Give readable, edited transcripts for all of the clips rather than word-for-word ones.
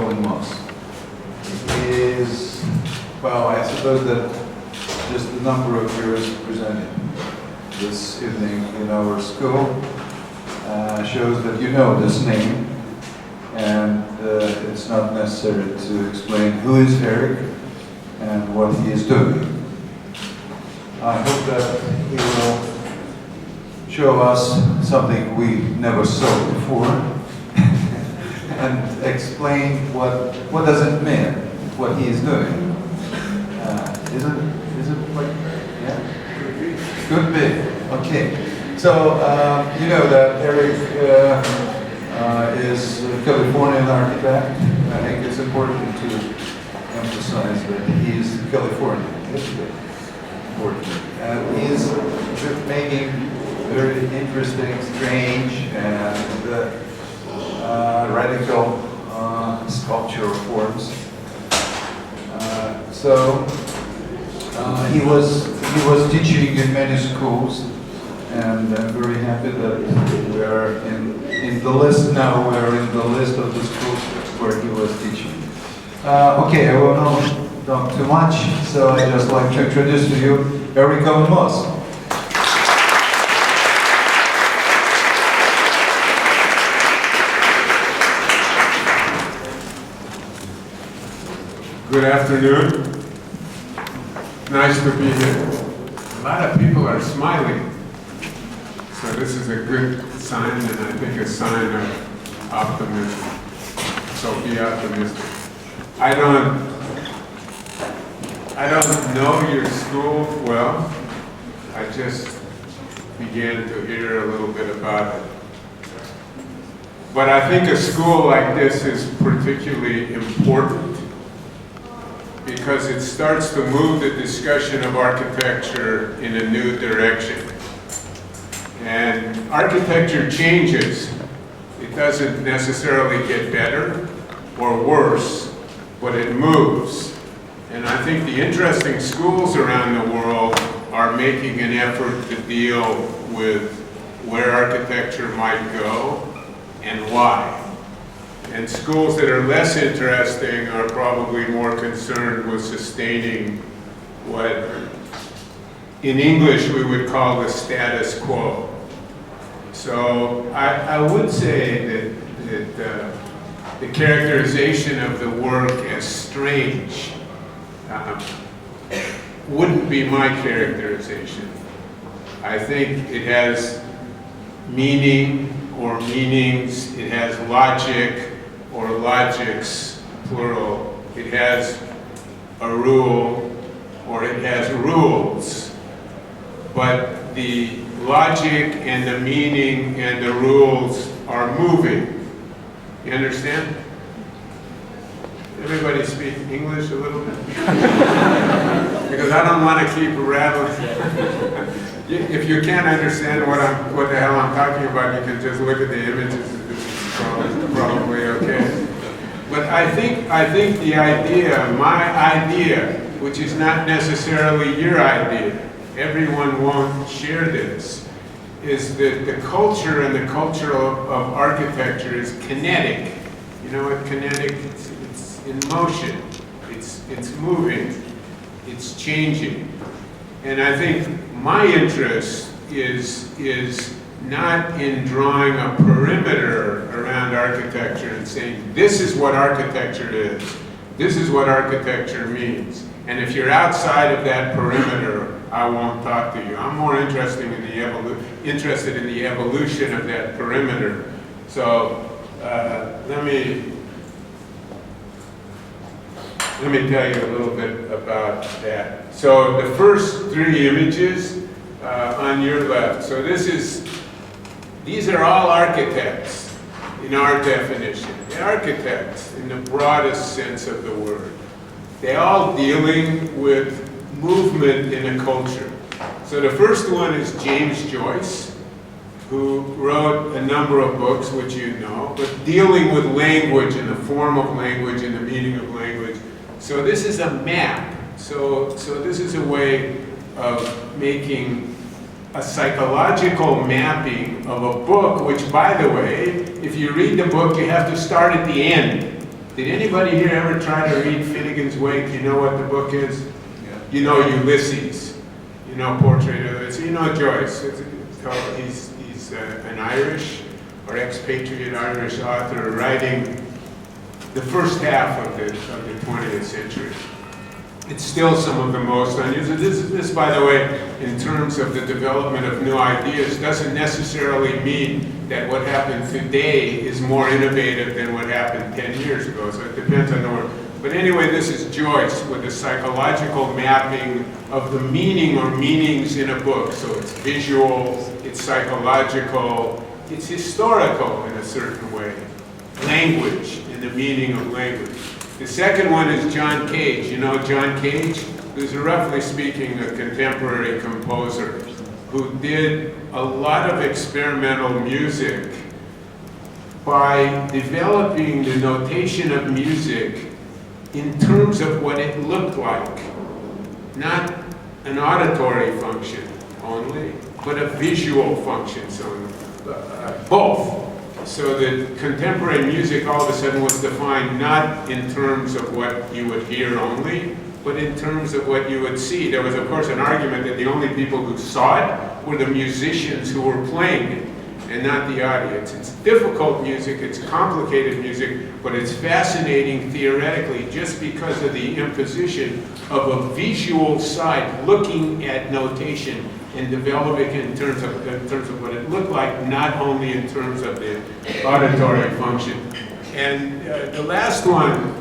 Owen Mosss is, well, I suppose that just the number of years presented this evening in our school shows that you know this name, and it's not necessary to explain who is Eric and what he is doing. I hope that he will show us something we never saw before and explain what does it mean, what he is doing. Is it like, yeah? Could be. Okay. So, you know that Eric is a Californian architect. I think it's important to emphasize that he is Californian. It's important. And he's making very interesting, strange, and radical sculpture forms. He was teaching in many schools, and I'm very happy that we are in the list now. We are in the list of the schools where he was teaching. Okay, I will not talk too much, so I just like to introduce to you Erik Ouэн Mosss. Good afternoon. Nice to be here. A lot of people are smiling. So this is a good sign, and I think a sign of optimism. So be optimistic. I don't know your school well. I just began to hear a little bit about it. But I think a school like this is particularly important because it starts to move the discussion of architecture in a new direction. And architecture changes. It doesn't necessarily get better or worse, but it moves. And I think the interesting schools around the world are making an effort to deal with where architecture might go and why. And schools that are less interesting are probably more concerned with sustaining what in English we would call the status quo. So I would say that the characterization of the work as strange wouldn't be my characterization. I think it has meaning or meanings, it has logic or logics, plural. It has a rule or it has rules. But the logic and the meaning and the rules are moving. You understand? Everybody speak English a little bit? Because I don't want to keep rattling. If you can't understand what the hell I'm talking about, you can just look at the images. It's probably okay. But I think the idea, my idea, which is not necessarily your idea, everyone won't share this, is that the culture and the culture of architecture is kinetic. You know what kinetic? It's in motion. It's moving. It's changing. And I think my interest is not in drawing a perimeter around architecture and saying, this is what architecture is. This is what architecture means. And if you're outside of that perimeter, I won't talk to you. I'm more interested in the evolution of that perimeter. So let me tell you a little bit about that. So the first three images on your left. So these are all architects in our definition. They're architects in the broadest sense of the word. They're all dealing with movement in a culture. So the first one is James Joyce, who wrote a number of books, which you know, but dealing with language and the form of language and the meaning of language. So this is a map. So this is a way of making a psychological mapping of a book, which, by the way, if you read the book, you have to start at the end. Did anybody here ever try to read Finnegan's Wake? You know what the book is? Yeah. You know Ulysses. You know Portrait of Ulysses. You know Joyce. He's an Irish or expatriate Irish author writing the first half of the 20th century. It's still some of the most unusual. This, by the way, in terms of the development of new ideas, doesn't necessarily mean that what happened today is more innovative than what happened 10 years ago. So it depends on the word. But anyway, this is Joyce with a psychological mapping of the meaning or meanings in a book. So it's visual, it's psychological, it's historical in a certain way. Language, in the meaning of language. The second one is John Cage. You know John Cage? Who's roughly speaking a contemporary composer who did a lot of experimental music by developing the notation of music in terms of what it looked like. Not an auditory function only, but a visual function, so both. So that contemporary music all of a sudden was defined not in terms of what you would hear only, but in terms of what you would see. There was, of course, an argument that the only people who saw it were the musicians who were playing it, and not the audience. It's difficult music, it's complicated music, but it's fascinating theoretically just because of the imposition of a visual side looking at notation and developing in terms of what it looked like, not only in terms of the auditory function. And the last one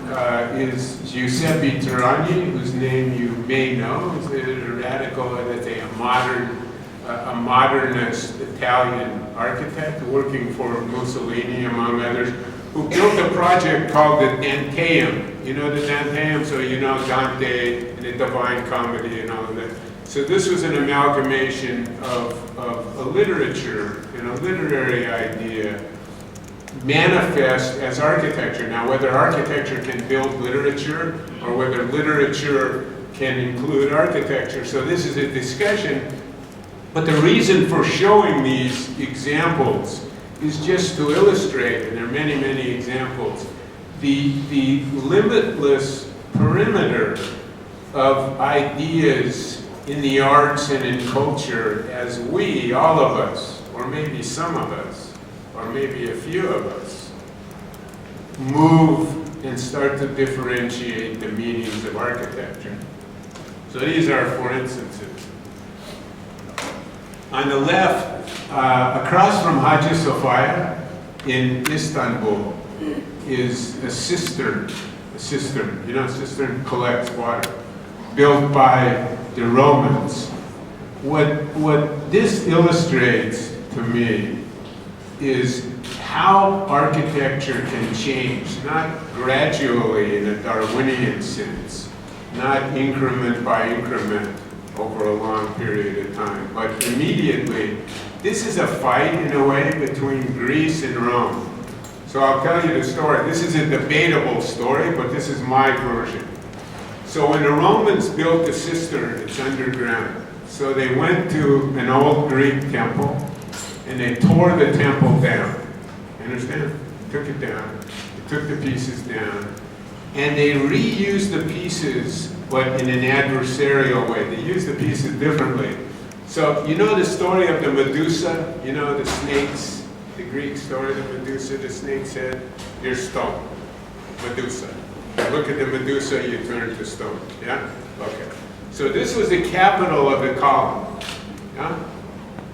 is Giuseppe Turani, whose name you may know. He's a radical, let's say, a modernist Italian architect working for Mussolini, among others, who built a project called the Danteum. You know the Danteum, so you know Dante and the Divine Comedy and all of that. So this was an amalgamation of a literature, literary idea, manifest as architecture. Now, whether architecture can build literature or whether literature can include architecture, so this is a discussion. But the reason for showing these examples is just to illustrate, and there are many, many examples, the limitless perimeter of ideas in the arts and in culture as we, all of us, or maybe some of us, or maybe a few of us, move and start to differentiate the meanings of architecture. So these are four instances. On the left, across from Hagia Sophia in Istanbul, is a cistern. A cistern collects water, built by the Romans. What this illustrates to me is how architecture can change, not gradually in a Darwinian sense, not increment by increment over a long period of time, but immediately. This is a fight, in a way, between Greece and Rome. So I'll tell you the story. This is a debatable story, but this is my version. So when the Romans built the cistern, it's underground. So they went to an old Greek temple, and they tore the temple down. You understand? Took it down. They took the pieces down. And they reused the pieces, but in an adversarial way. They used the pieces differently. So you know the story of the Medusa? You know the snakes? The Greek story of the Medusa, the snake's head? Here's stone. Medusa. Look at the Medusa, you turn to stone. Yeah? Okay. So this was the capital of the column. Yeah?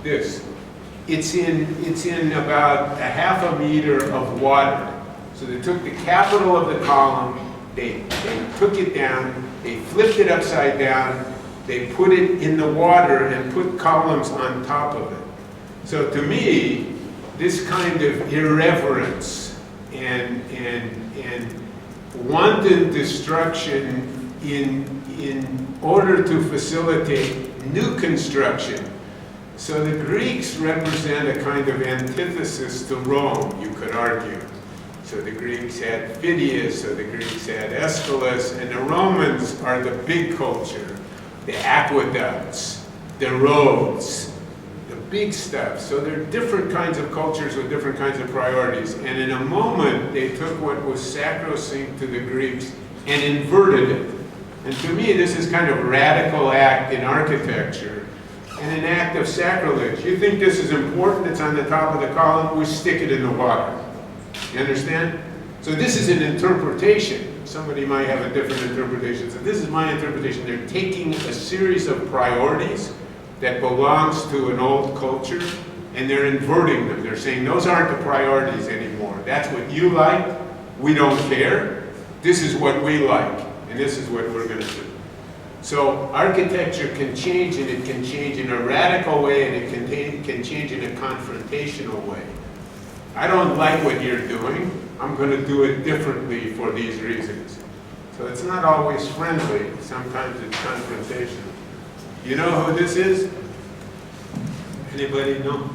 This. It's in about a half a meter of water. So they took the capital of the column, they took it down, they flipped it upside down, they put it in the water and put columns on top of it. So to me, this kind of irreverence and wanton destruction in order to facilitate new construction. So the Greeks represent a kind of antithesis to Rome, you could argue. So the Greeks had Phidias, so the Greeks had Aeschylus, and the Romans are the big culture. The aqueducts, the roads, the big stuff. So there are different kinds of cultures with different kinds of priorities. And in a moment, they took what was sacrosanct to the Greeks and inverted it. And to me, this is kind of a radical act in architecture and an act of sacrilege. You think this is important, it's on the top of the column, we stick it in the water. You understand? So this is an interpretation. Somebody might have a different interpretation. So this is my interpretation. They're taking a series of priorities that belongs to an old culture, and they're inverting them. They're saying those aren't the priorities anymore. That's what you like. We don't care. This is what we like, and this is what we're going to do. So architecture can change, and it can change in a radical way, and it can change in a confrontational way. I don't like what you're doing. I'm going to do it differently for these reasons. So it's not always friendly. Sometimes it's confrontational. You know who this is? Anybody know?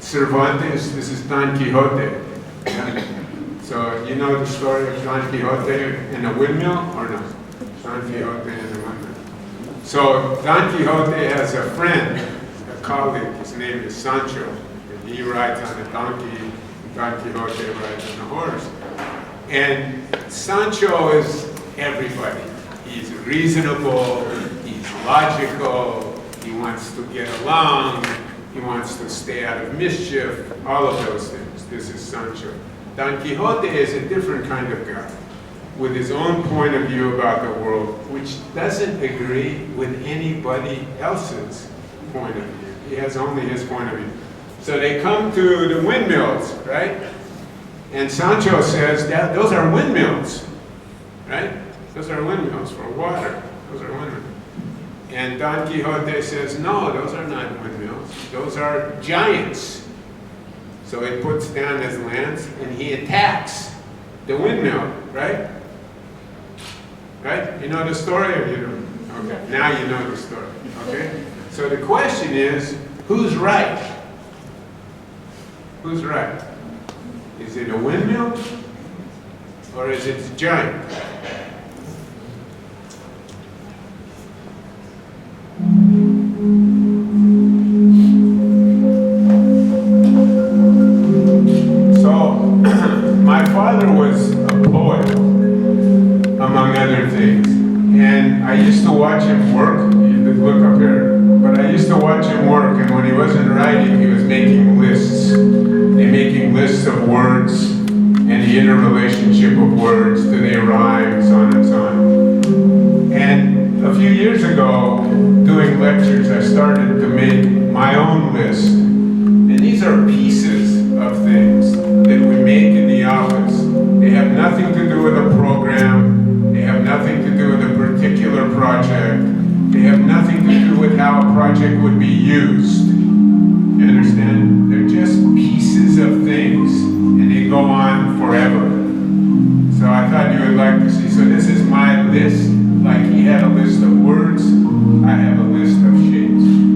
Cervantes. This is Don Quixote. So you know the story of Don Quixote in a windmill, or no? Don Quixote in a windmill. So Don Quixote has a friend, a colleague. His name is Sancho. And he rides on a donkey. Don Quixote rides on a horse. And Sancho is everybody. He's reasonable. Logical, he wants to get along, he wants to stay out of mischief, all of those things. This is Sancho. Don Quixote is a different kind of guy, with his own point of view about the world, which doesn't agree with anybody else's point of view. He has only his point of view. So they come to the windmills, right? And Sancho says, those are windmills, right? Those are windmills for water. Those are windmills. And Don Quixote says, no, those are not windmills. Those are giants. So he puts down his lance and he attacks the windmill, right? Right? You know the story or you don't? Okay, now you know the story, okay? So the question is, who's right? Who's right? Is it a windmill or is it a giant? My father was a poet, among other things, and I used to watch him work. You could look up here, but I used to watch him work, and when he wasn't writing, he was making lists. And making lists of words and the interrelationship of words, do they rhyme, so on and so on. And a few years ago, doing lectures, I started to make my own list. And these are pieces of things that we make in the office. They have nothing to do with a program. They have nothing to do with a particular project. They have nothing to do with how a project would be used. You understand? They're just pieces of things, and they go on forever. So I thought you would like to see. So this is my list. Like he had a list of words, I have a list of shapes.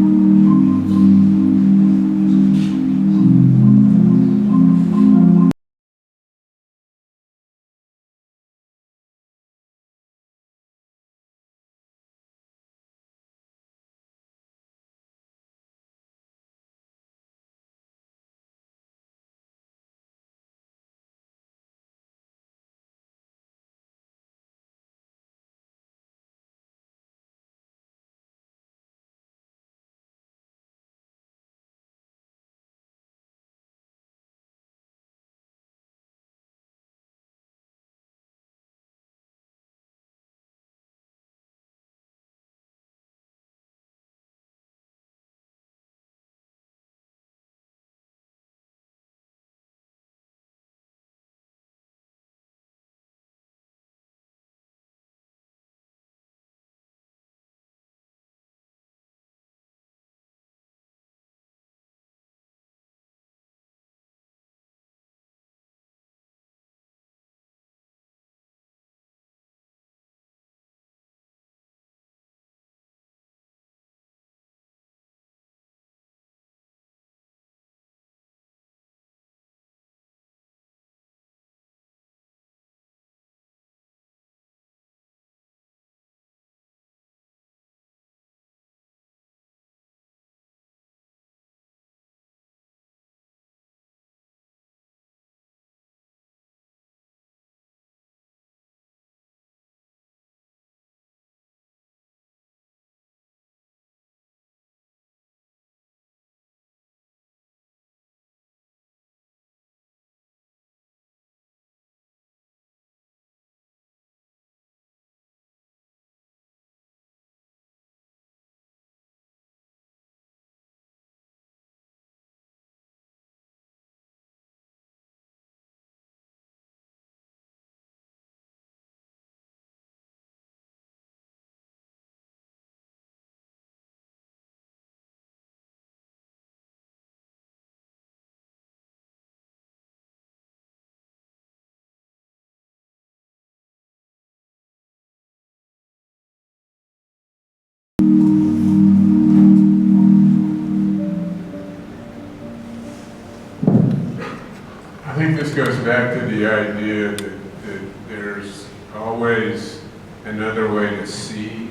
just goes back to the idea that there's always another way to see,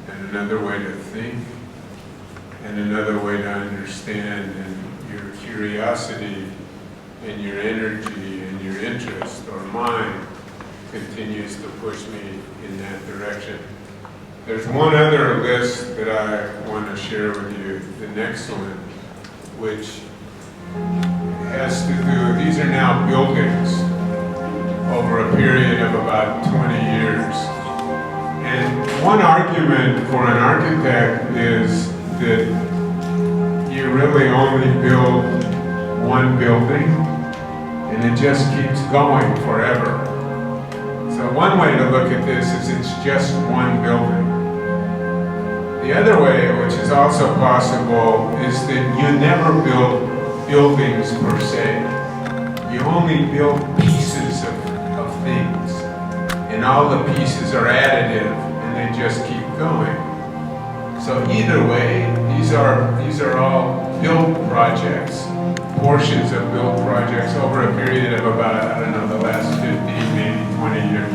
and another way to think, and another way to understand, and your curiosity and your energy and your interest or mine continues to push me in that direction. There's one other list that I want to share with you, the next one, which has to do, these are now buildings over a period of about 20 years. And one argument for an architect is that you really only build one building and it just keeps going forever. So one way to look at this is it's just one building. The other way, which is also possible, is that you never build buildings per se. You only build pieces of things, and all the pieces are additive, and they just keep going. So either way, these are all built projects, portions of built projects over a period of about, I don't know, the last 15, maybe 20 years.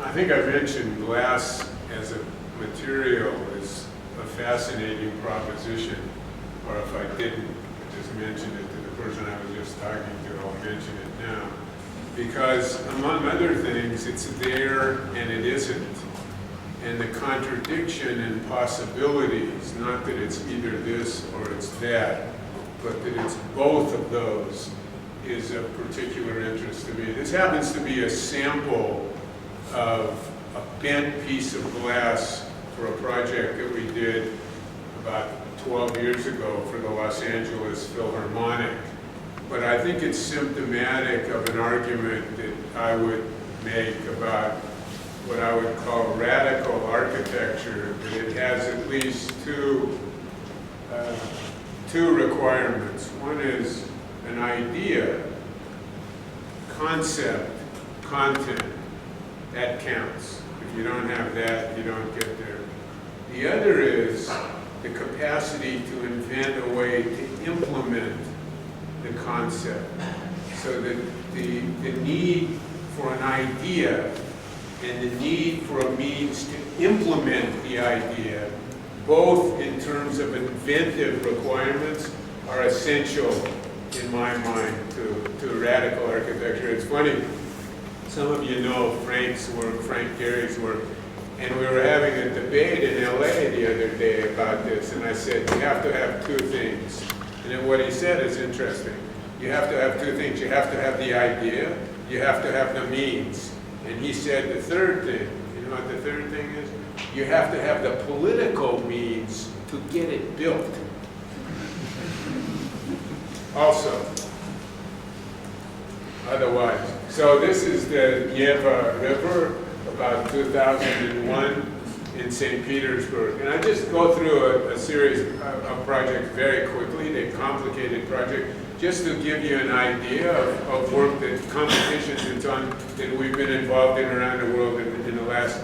I think I mentioned glass as a material is a fascinating proposition, or if I didn't, I just mentioned it to the person I was just talking to, I'll mention it now. Because among other things, it's there and it isn't. And the contradiction and possibilities, not that it's either this or it's that, but that it's both of those, is of particular interest to me. This happens to be a sample of a bent piece of glass for a project that we did about 12 years ago for the Los Angeles Philharmonic. But I think it's symptomatic of an argument that I would make about what I would call radical architecture, that it has at least two requirements. One is an idea, concept, content. That counts. If you don't have that, you don't get there. The other is the capacity to invent a way to implement the concept so that the need for an idea and the need for a means to implement the idea, both in terms of inventive requirements, are essential in my mind to radical architecture. It's funny, some of you know Frank's work, Frank Gehry's work, and we were having a debate in LA the other day about this, and I said, you have to have two things. And then what he said is interesting. You have to have two things. You have to have the idea, you have to have the means. And he said the third thing, you know what the third thing is? You have to have the political means to get it built. Also, otherwise. So this is the Neva River, about 2001 in St. Petersburg. And I just go through a series of projects very quickly, they're complicated projects, just to give you an idea of work, that competitions and so on that we've been involved in around the world in the last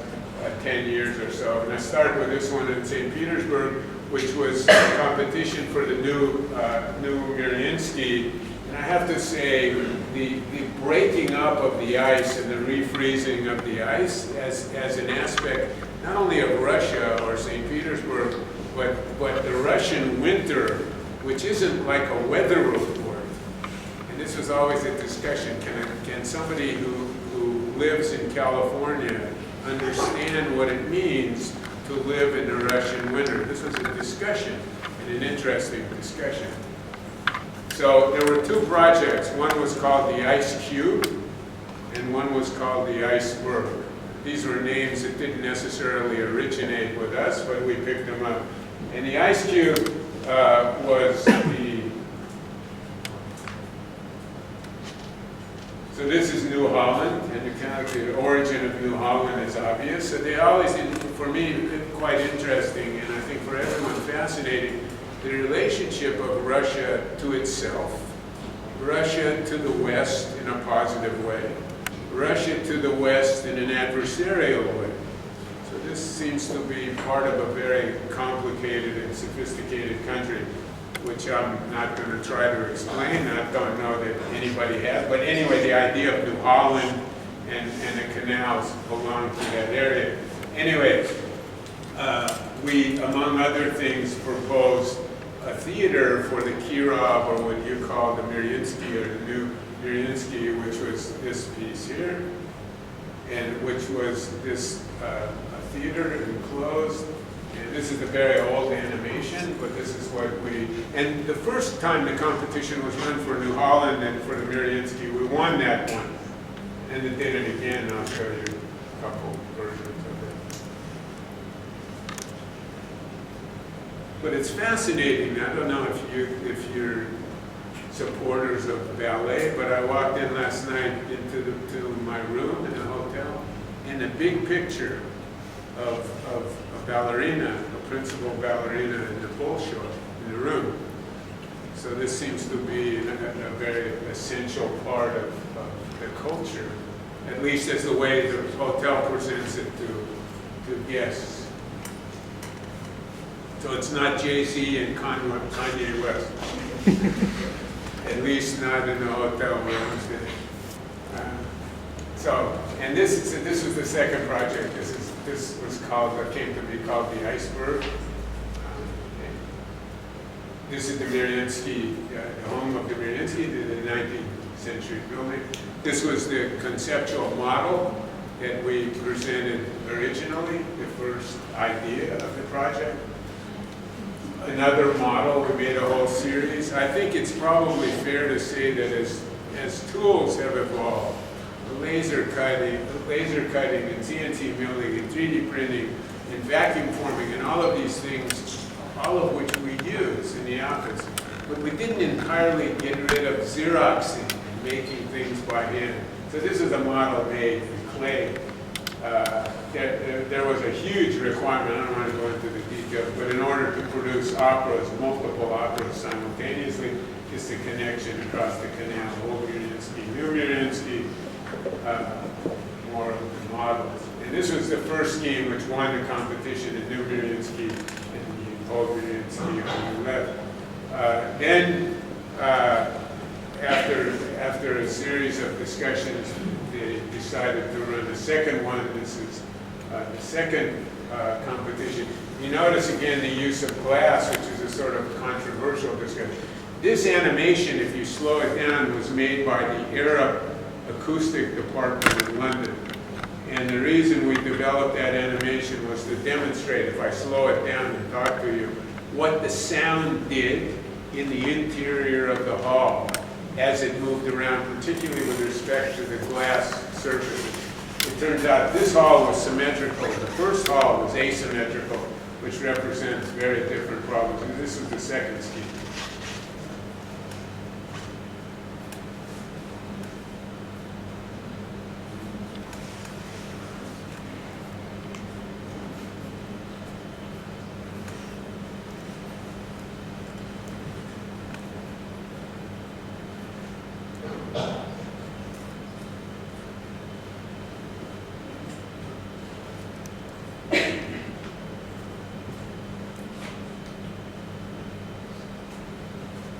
10 years or so. And I started with this one in St. Petersburg, which was a competition for the new Mirinsky. And I have to say, the breaking up of the ice and the refreezing of the ice as an aspect, not only of Russia or St. Petersburg, but the Russian winter, which isn't like a weather report. And this was always a discussion. Can somebody who lives in California understand what it means to live in the Russian winter? This was a discussion, and an interesting discussion. So there were two projects. One was called the Ice Cube, and one was called the Iceberg. These were names that didn't necessarily originate with us, but we picked them up. And the Ice Cube was the... So this is New Holland, and the origin of New Holland is obvious. So they always, for me, quite interesting, and I think for everyone fascinating, the relationship of Russia to itself, Russia to the West in a positive way, Russia to the West in an adversarial way. So this seems to be part of a very complicated and sophisticated country, which I'm not going to try to explain. I don't know that anybody has. But anyway, the idea of New Holland and the canals belong to that area. Anyway, we, among other things, proposed a theater for the Kirov, or what you call the Mirinsky, or the new Mirinsky, which was this piece here, and which was this a theater enclosed. And this is a very old animation, but this is what we, and the first time the competition was run for New Holland and for the Mirinsky, we won that one. And they did it again, I'll show you a couple versions of it. But it's fascinating. I don't know if you're supporters of ballet, but I walked in last night to my room in the hotel, and the big picture of a ballerina, a principal ballerina in the Bolshoi, in the room. So this seems to be a very essential part of the culture, at least as the way the hotel presents it to guests. So it's not Jay-Z and Kanye West, at least not in the hotel where I'm sitting. And this was the second project. This was came to be called the Iceberg. This is the Mirinsky, the home of the Mirinsky, the 19th century building. This was the conceptual model that we presented originally, the first idea of the project. Another model, we made a whole series. I think it's probably fair to say that as tools have evolved, laser cutting and CNC milling and 3D printing and vacuum forming and all of these things, all of which we use in the office. But we didn't entirely get rid of Xeroxing and making things by hand. So this is a model made in clay. There was a huge requirement, I don't want to go into the details, but in order to produce operas, multiple operas simultaneously, just a connection across the canal, old Mirinsky, new Mirinsky, more models. And this was the first scheme which won the competition in New Mirinsky and the old Mirinsky on the left. Then, after after a series of discussions, they decided to run a second one. This is the second competition. You notice again the use of glass, which is a sort of controversial discussion. This animation, if you slow it down, was made by the Arab Acoustic Department in London. And the reason we developed that animation was to demonstrate, if I slow it down and talk to you, what the sound did in the interior of the hall as it moved around, particularly with respect to the glass surfaces. It turns out this hall was symmetrical. The first hall was asymmetrical, which represents very different problems. And this is the second scheme.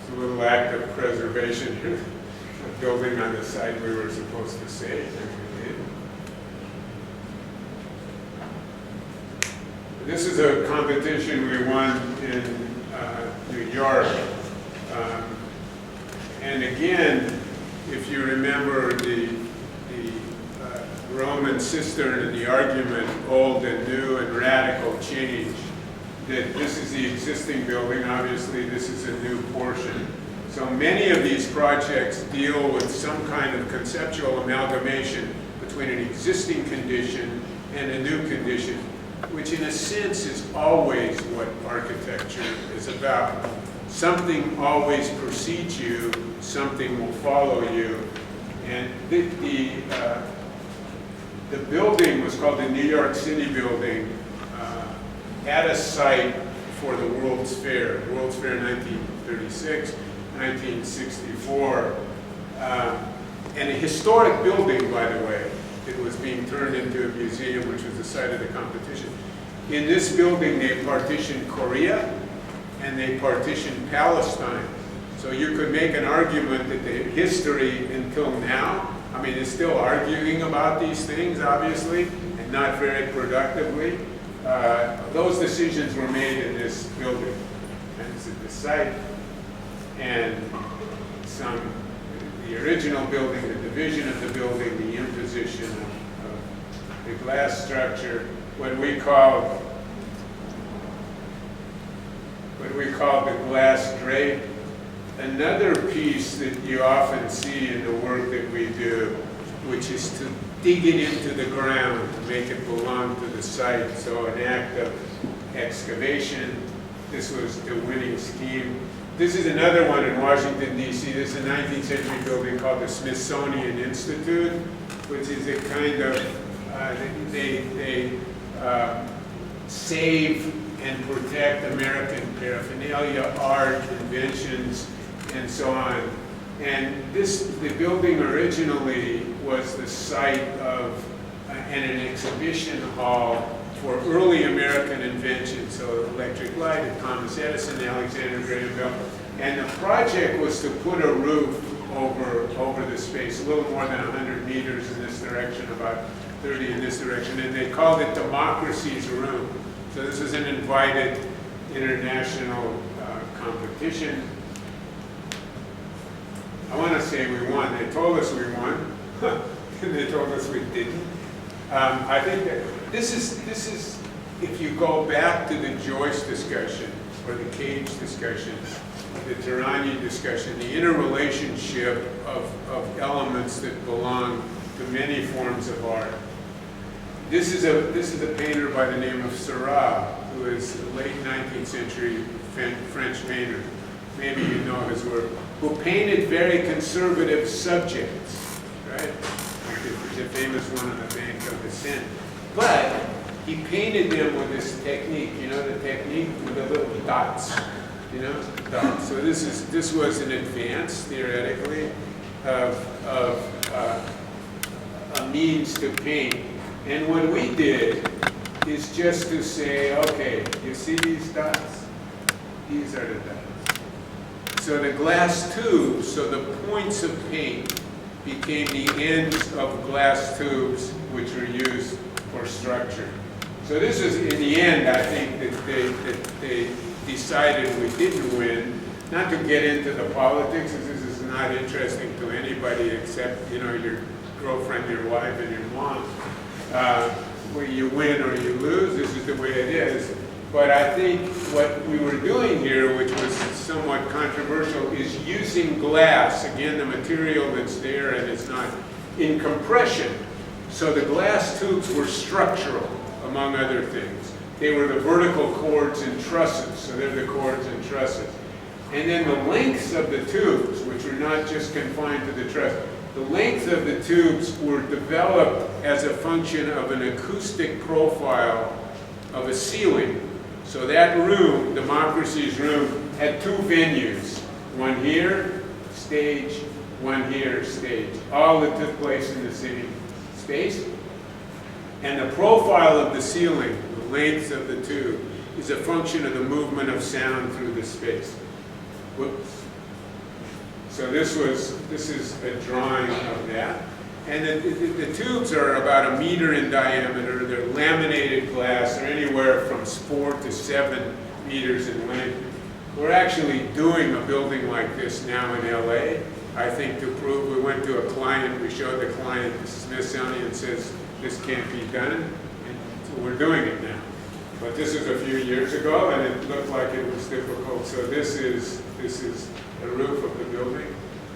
A little act of preservation here, building on the site we were supposed to save, and we did. This is a competition we won in New York. And again, if you remember the Roman cistern and the argument, old and new and radical change, that this is the existing building, obviously this is a new portion. So many of these projects deal with some kind of conceptual amalgamation between an existing condition and a new condition, which in a sense is always what architecture is about. Something always precedes you, something will follow you. And the building was called the New York City building, at a site for the World's Fair. World's Fair 1936, 1964. And a historic building, by the way. It was being turned into a museum, which was the site of the competition. In this building, they partitioned Korea and they partitioned Palestine. So you could make an argument that the history until now, I mean, it's still arguing about these things, obviously, and not very productively. Those decisions were made in this building. And this is the site, and the original building, the division of the building, the imposition of the glass structure, what we call the glass drape. Another piece that you often see in the work that we do, which is to dig it into the ground, to make it belong to the site. So an act of excavation. This was the winning scheme. This is another one in Washington, D.C. This is a 19th century building called the Smithsonian Institute, which is a kind of, they save and protect American paraphernalia, art, inventions, and so on. And the building originally was the site of an exhibition hall for early American inventions, so electric light and Thomas Edison, Alexander Graham Bell. And the project was to put a roof over the space, a little more than 100 meters in this direction, about 30 in this direction, and they called it Democracy's Room. So this was an invited international competition. I want to say we won. They told us we won, and they told us we didn't. I think that this is, if you go back to the Joyce discussion, or the Cage discussion, the Tarani discussion, the interrelationship of elements that belong to many forms of art. This is a painter by the name of Seurat, who is a late 19th century French painter. Maybe you know his work, who painted very conservative subjects, right? Like the famous one on the bank of the Seine. But he painted them with this technique, you know, the technique with the little dots, you know, dots. So this was an advance, theoretically, of a means to paint. And what we did is just to say, okay, you see these dots? These are the dots. So the glass tubes, so the points of paint became the ends of glass tubes which were used for structure. So this is, in the end, I think that they decided we didn't win. Not to get into the politics, as this is not interesting to anybody except, you know, your girlfriend, your wife, and your mom. Where you win or you lose, this is the way it is. But I think what we were doing here, which was somewhat controversial, is using glass, again, the material that's there and it's not, in compression. So the glass tubes were structural, among other things. They were the vertical cords and trusses, so they're the cords and trusses. And then the lengths of the tubes, which were not just confined to the truss, the length of the tubes were developed as a function of an acoustic profile of a ceiling. So that room, Democracy's room, had two venues. One here, stage, one here, stage. All that took place in the same space. And the profile of the ceiling, the length of the tube, is a function of the movement of sound through the space. Whoops. So this is a drawing of that. And the tubes are about 1 meter in diameter. They're laminated glass. They're anywhere from 4 to 7 meters in length. We're actually doing a building like this now in LA. I think to prove, we went to a client, we showed the client the Smithsonian, says this can't be done. And so we're doing it now. But this is a few years ago, and it looked like it was difficult. So this is the roof of the building,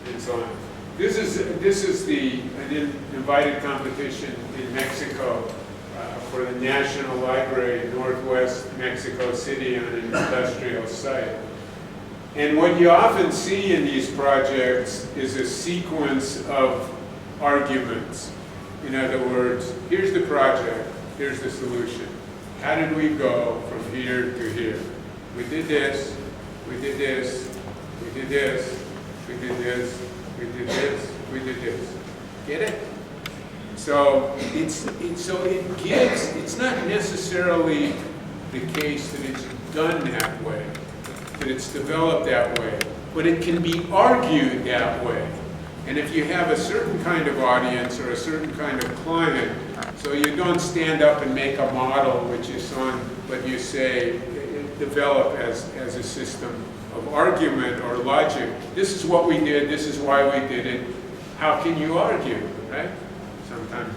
and so on. This is an invited competition in Mexico for the National Library in Northwest Mexico City on an industrial site. And what you often see in these projects is a sequence of arguments. In other words, here's the project, here's the solution. How did we go from here to here? We did this, we did this, we did this, we did this, we did this, we did this. Get it? So it's not necessarily the case that it's done that way, that it's developed that way, but it can be argued that way. And if you have a certain kind of audience or a certain kind of client, so you don't stand up and make a model which is on, but you say, develop as a system of argument or logic. This is what we did, this is why we did it. How can you argue, right? Sometimes.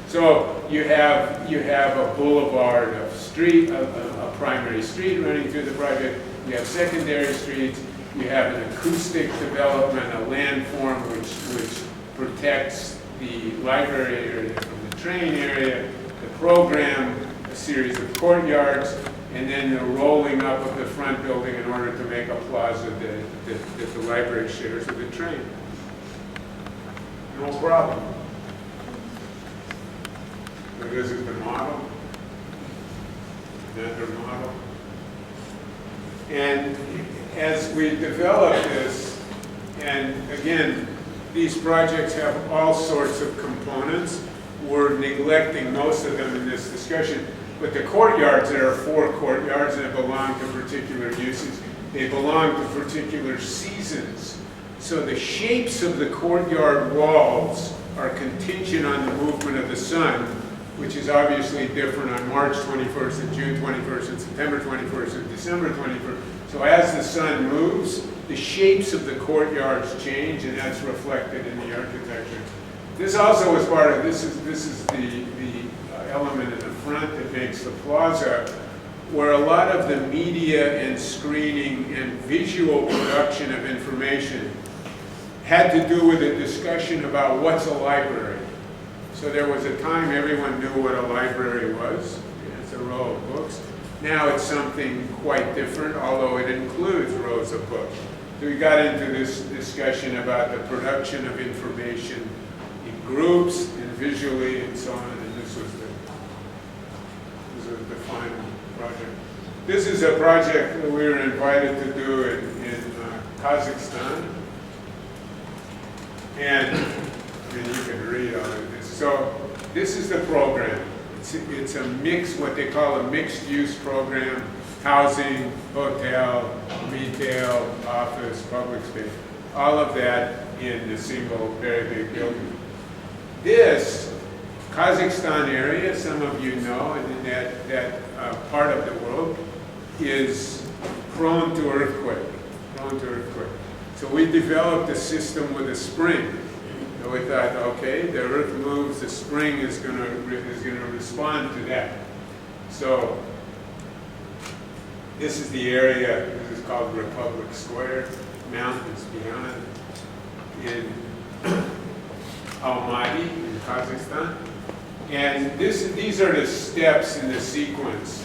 So you have a boulevard of street, a primary street running through the project. You have secondary streets. You have an acoustic development, a landform which protects the library area from the train area, the program, a series of courtyards, and then the rolling up of the front building in order to make a plaza that the library shares with the train. No problem. So this is the model, another model. And as we develop this, and again, these projects have all sorts of components. We're neglecting most of them in this discussion. But the courtyards, there are 4 courtyards that belong to particular uses. They belong to particular seasons. So the shapes of the courtyard walls are contingent on the movement of the sun, which is obviously different on March 21st and June 21st and September 21st and December 21st. So as the sun moves, the shapes of the courtyards change, and that's reflected in the architecture. This also is part of, this is the element in the front that makes the plaza, where a lot of the media and screening and visual production of information had to do with a discussion about what's a library. So there was a time everyone knew what a library was. It's a row of books. Now it's something quite different, although it includes rows of books. So we got into this discussion about the production of information in groups and visually and so on, and this was the final project. This is a project that we were invited to do in Kazakhstan. And I mean, you can read all of this. So this is the program. It's a mix, what they call a mixed-use program, housing, hotel, retail, office, public space, all of that in a single very big building. This Kazakhstan area, some of you know, and that part of the world is prone to earthquake. So we developed a system with a spring. So we thought, okay, the earth moves, the spring is going to respond to that. So this is the area. This is called Republic Square. Mountains beyond in Almaty in Kazakhstan. And these are the steps in the sequence.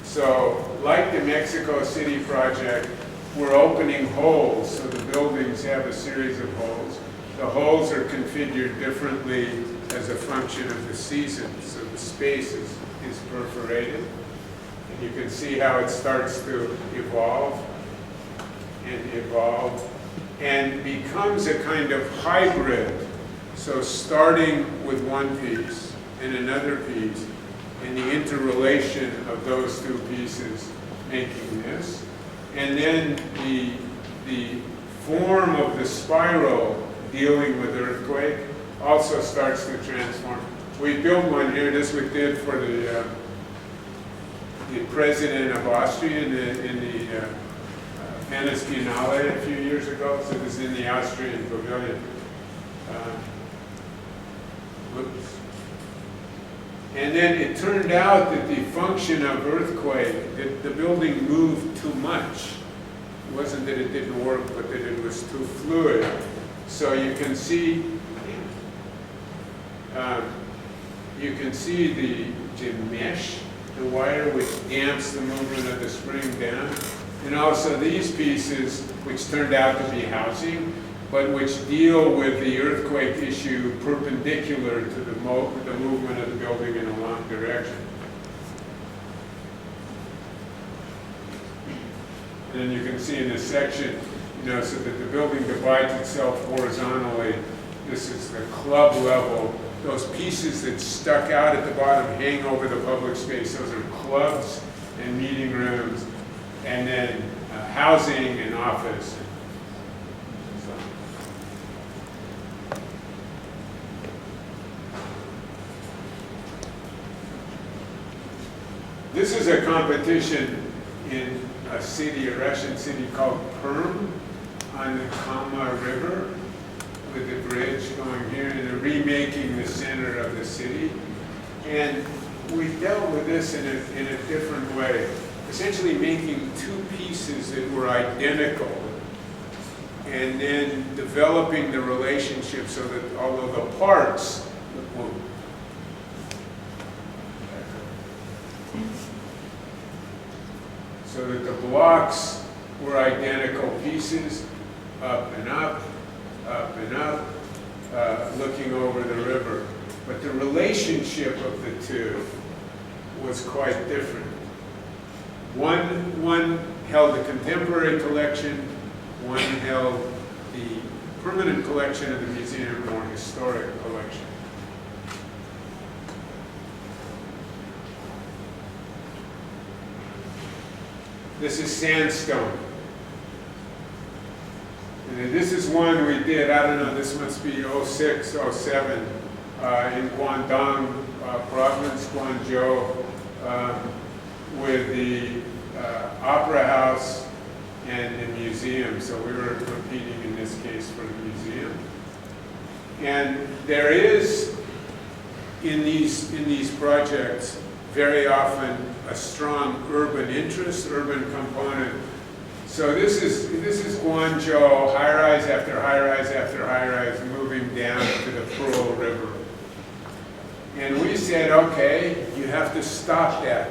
So, like the Mexico City project, we're opening holes, so the buildings have a series of holes. The holes are configured differently as a function of the season, so the space is perforated. And you can see how it starts to evolve and becomes a kind of hybrid. So starting with one piece and another piece, and the interrelation of those two pieces making this. And then the form of the spiral dealing with earthquake also starts to transform. We built one here, this we did for the president of Austria in the Venice Biennale a few years ago, so this is in the Austrian pavilion. Whoops. And then it turned out that the function of earthquake, that the building moved too much. It wasn't that it didn't work, but that it was too fluid. So you can see the mesh, the wire which damps the movement of the spring down. And also these pieces, which turned out to be housing, but which deal with the earthquake issue perpendicular to the movement of the building in a long direction. And then you can see in this section, so that the building divides itself horizontally. This is the club level. Those pieces that stuck out at the bottom hang over the public space. Those are clubs and meeting rooms, and then housing and office. This is a competition in a city, a Russian city called Perm on the Kama River, with the bridge going here, and they're remaking the center of the city. And we dealt with this in a different way, essentially making two pieces that were identical, and then developing the relationship so that although the parts will so that the blocks were identical pieces, up and up, looking over the river. But the relationship of the two was quite different. One held the contemporary collection, one held the permanent collection of the museum, or historic collection. This is sandstone. And this is one we did, I don't know, this must be 06, 07, in Guangdong province, Guangzhou, with the Opera House and the museum. So we were competing in this case for the museum. And there is, in these projects, very often a strong urban interest, urban component. So this is Guangzhou, high-rise after high-rise after high-rise, moving down to the Pearl River. And we said, okay, you have to stop that.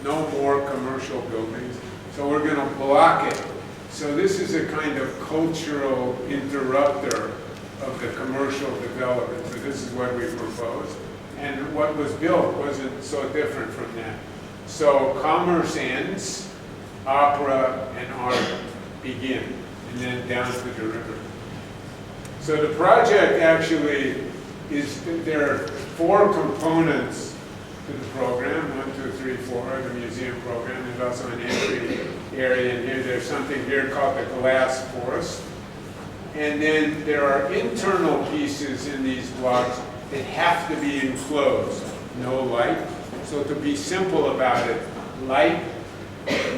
No more commercial buildings. So we're going to block it. So this is a kind of cultural interrupter of the commercial development. So this is what we proposed. And what was built wasn't so different from that. So commerce ends, opera and art begin, and then down to the river. So the project actually is, there are 4 components to the program, 1, 2, 3, 4, the museum program. There's also an entry area in here. There's something here called the glass forest. And then there are internal pieces in these blocks that have to be enclosed. No light. So to be simple about it, light,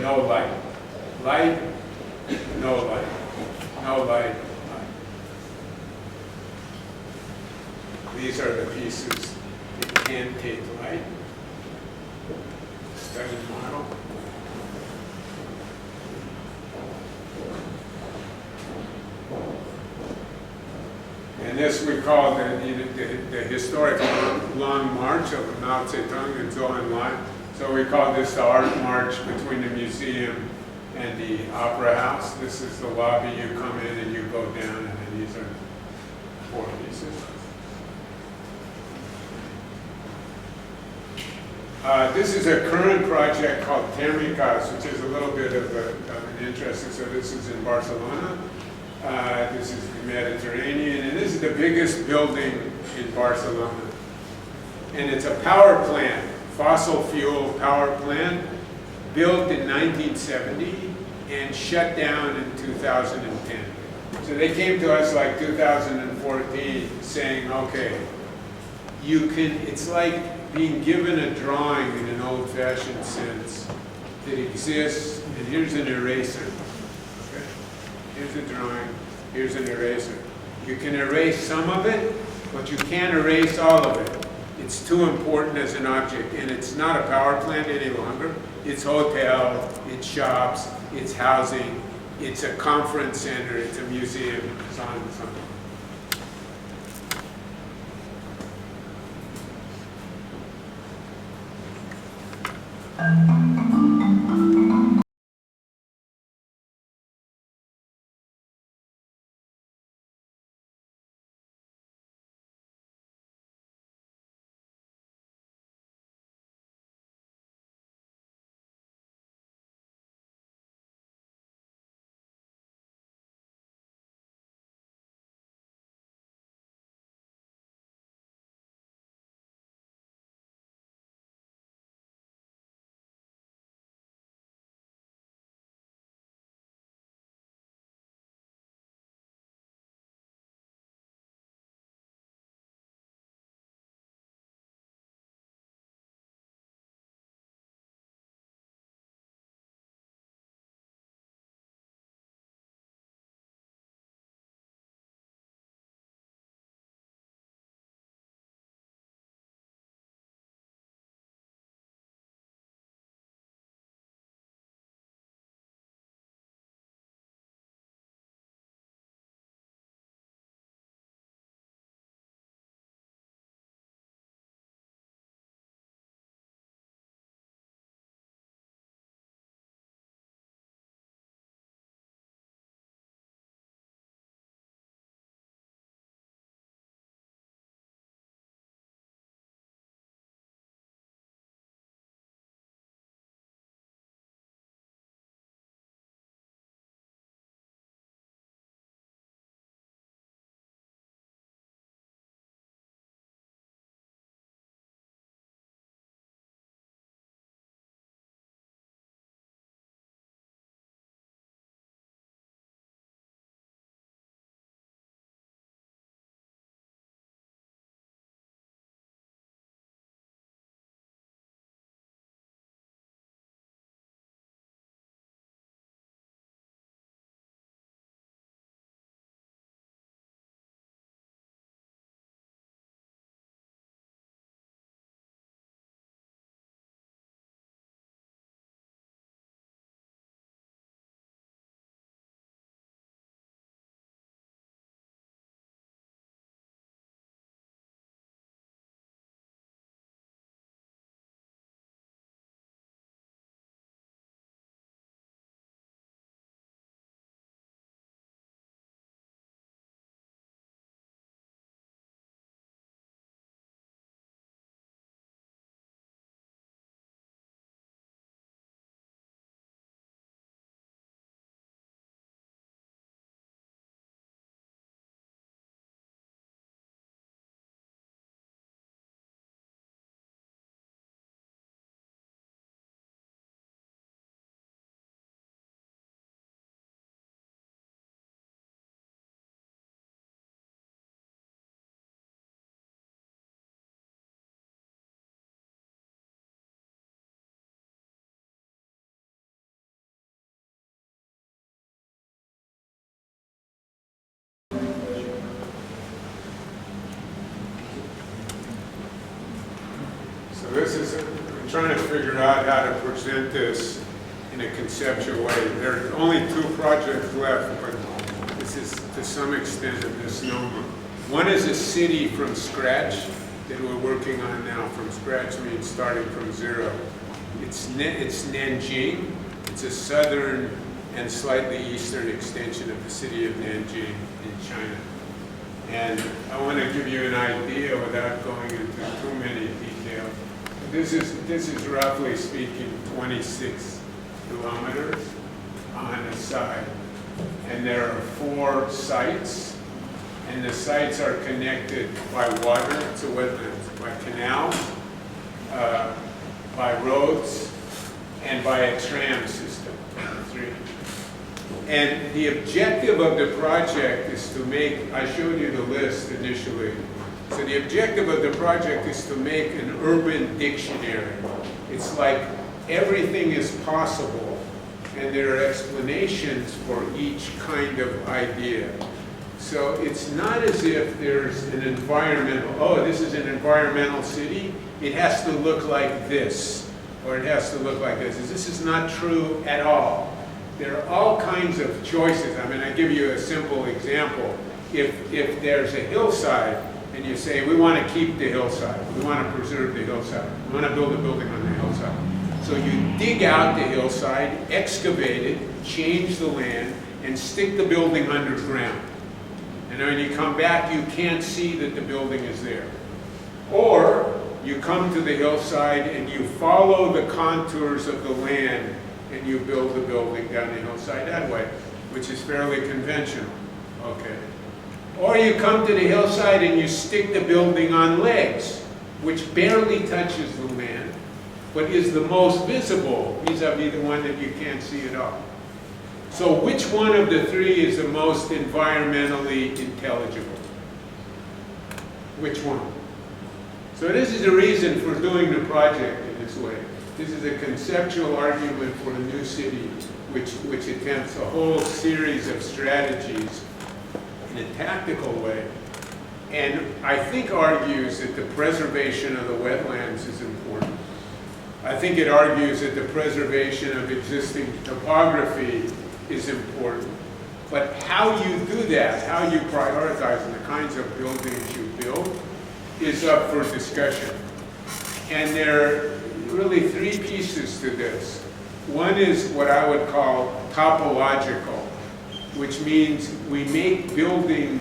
no light. Light, no light. No light, light. These are the pieces that can take light. Study model. And this we call the historic long march of Mao Zedong and Zhou Enlai. So we call this the art march between the museum and the opera house. This is the lobby. You come in and you go down, and then these are 4 pieces. This is a current project called Termicas, which is a little bit of an interesting. So this is in Barcelona. This is the Mediterranean, and this is the biggest building in Barcelona. And it's a power plant, fossil fuel power plant, built in 1970 and shut down in 2010. So they came to us like 2014 saying, okay, you can, it's like being given a drawing in an old-fashioned sense that exists, and here's an eraser. Okay? Here's a drawing, here's an eraser. You can erase some of it, but you can't erase all of it. It's too important as an object, and it's not a power plant any longer. It's hotel, it's shops, it's housing, it's a conference center, it's a museum, so on and so on. So this is, I'm trying to figure out how to present this in a conceptual way. There are only 2 projects left, but this is to some extent a misnomer. One is a city from scratch that we're working on now. From scratch means starting from 0. It's Nanjing. It's a southern and slightly eastern extension of the city of Nanjing in China. And I want to give you an idea without going into too many details. This is roughly speaking 26 kilometers on a side. And there are 4 sites, and the sites are connected by water, it's a wetlands, by canals, by roads, and by a tram system, 3. And the objective of the project is to make, I showed you the list initially, so the objective of the project is to make an urban dictionary. It's like everything is possible, and there are explanations for each kind of idea. So it's not as if there's an environmental, oh, this is an environmental city, it has to look like this, or it has to look like this. This is not true at all. There are all kinds of choices. I mean, I give you a simple example. If there's a hillside, and you say, we want to keep the hillside, we want to preserve the hillside, we want to build a building on the hillside. So you dig out the hillside, excavate it, change the land, and stick the building underground. And when you come back, you can't see that the building is there. Or you come to the hillside and you follow the contours of the land and you build the building down the hillside that way, which is fairly conventional. Okay. Or you come to the hillside and you stick the building on legs, which barely touches the land, but is the most visible vis-a-vis the one that you can't see at all. So which one of the 3 is the most environmentally intelligible? Which one? So this is the reason for doing the project in this way. This is a conceptual argument for a new city, which attempts a whole series of strategies in a tactical way. And I think argues that the preservation of the wetlands is important. I think it argues that the preservation of existing topography is important. But how you do that, how you prioritize and the kinds of buildings you build is up for discussion. And there are really 3 pieces to this. One is what I would call topological, which means we make building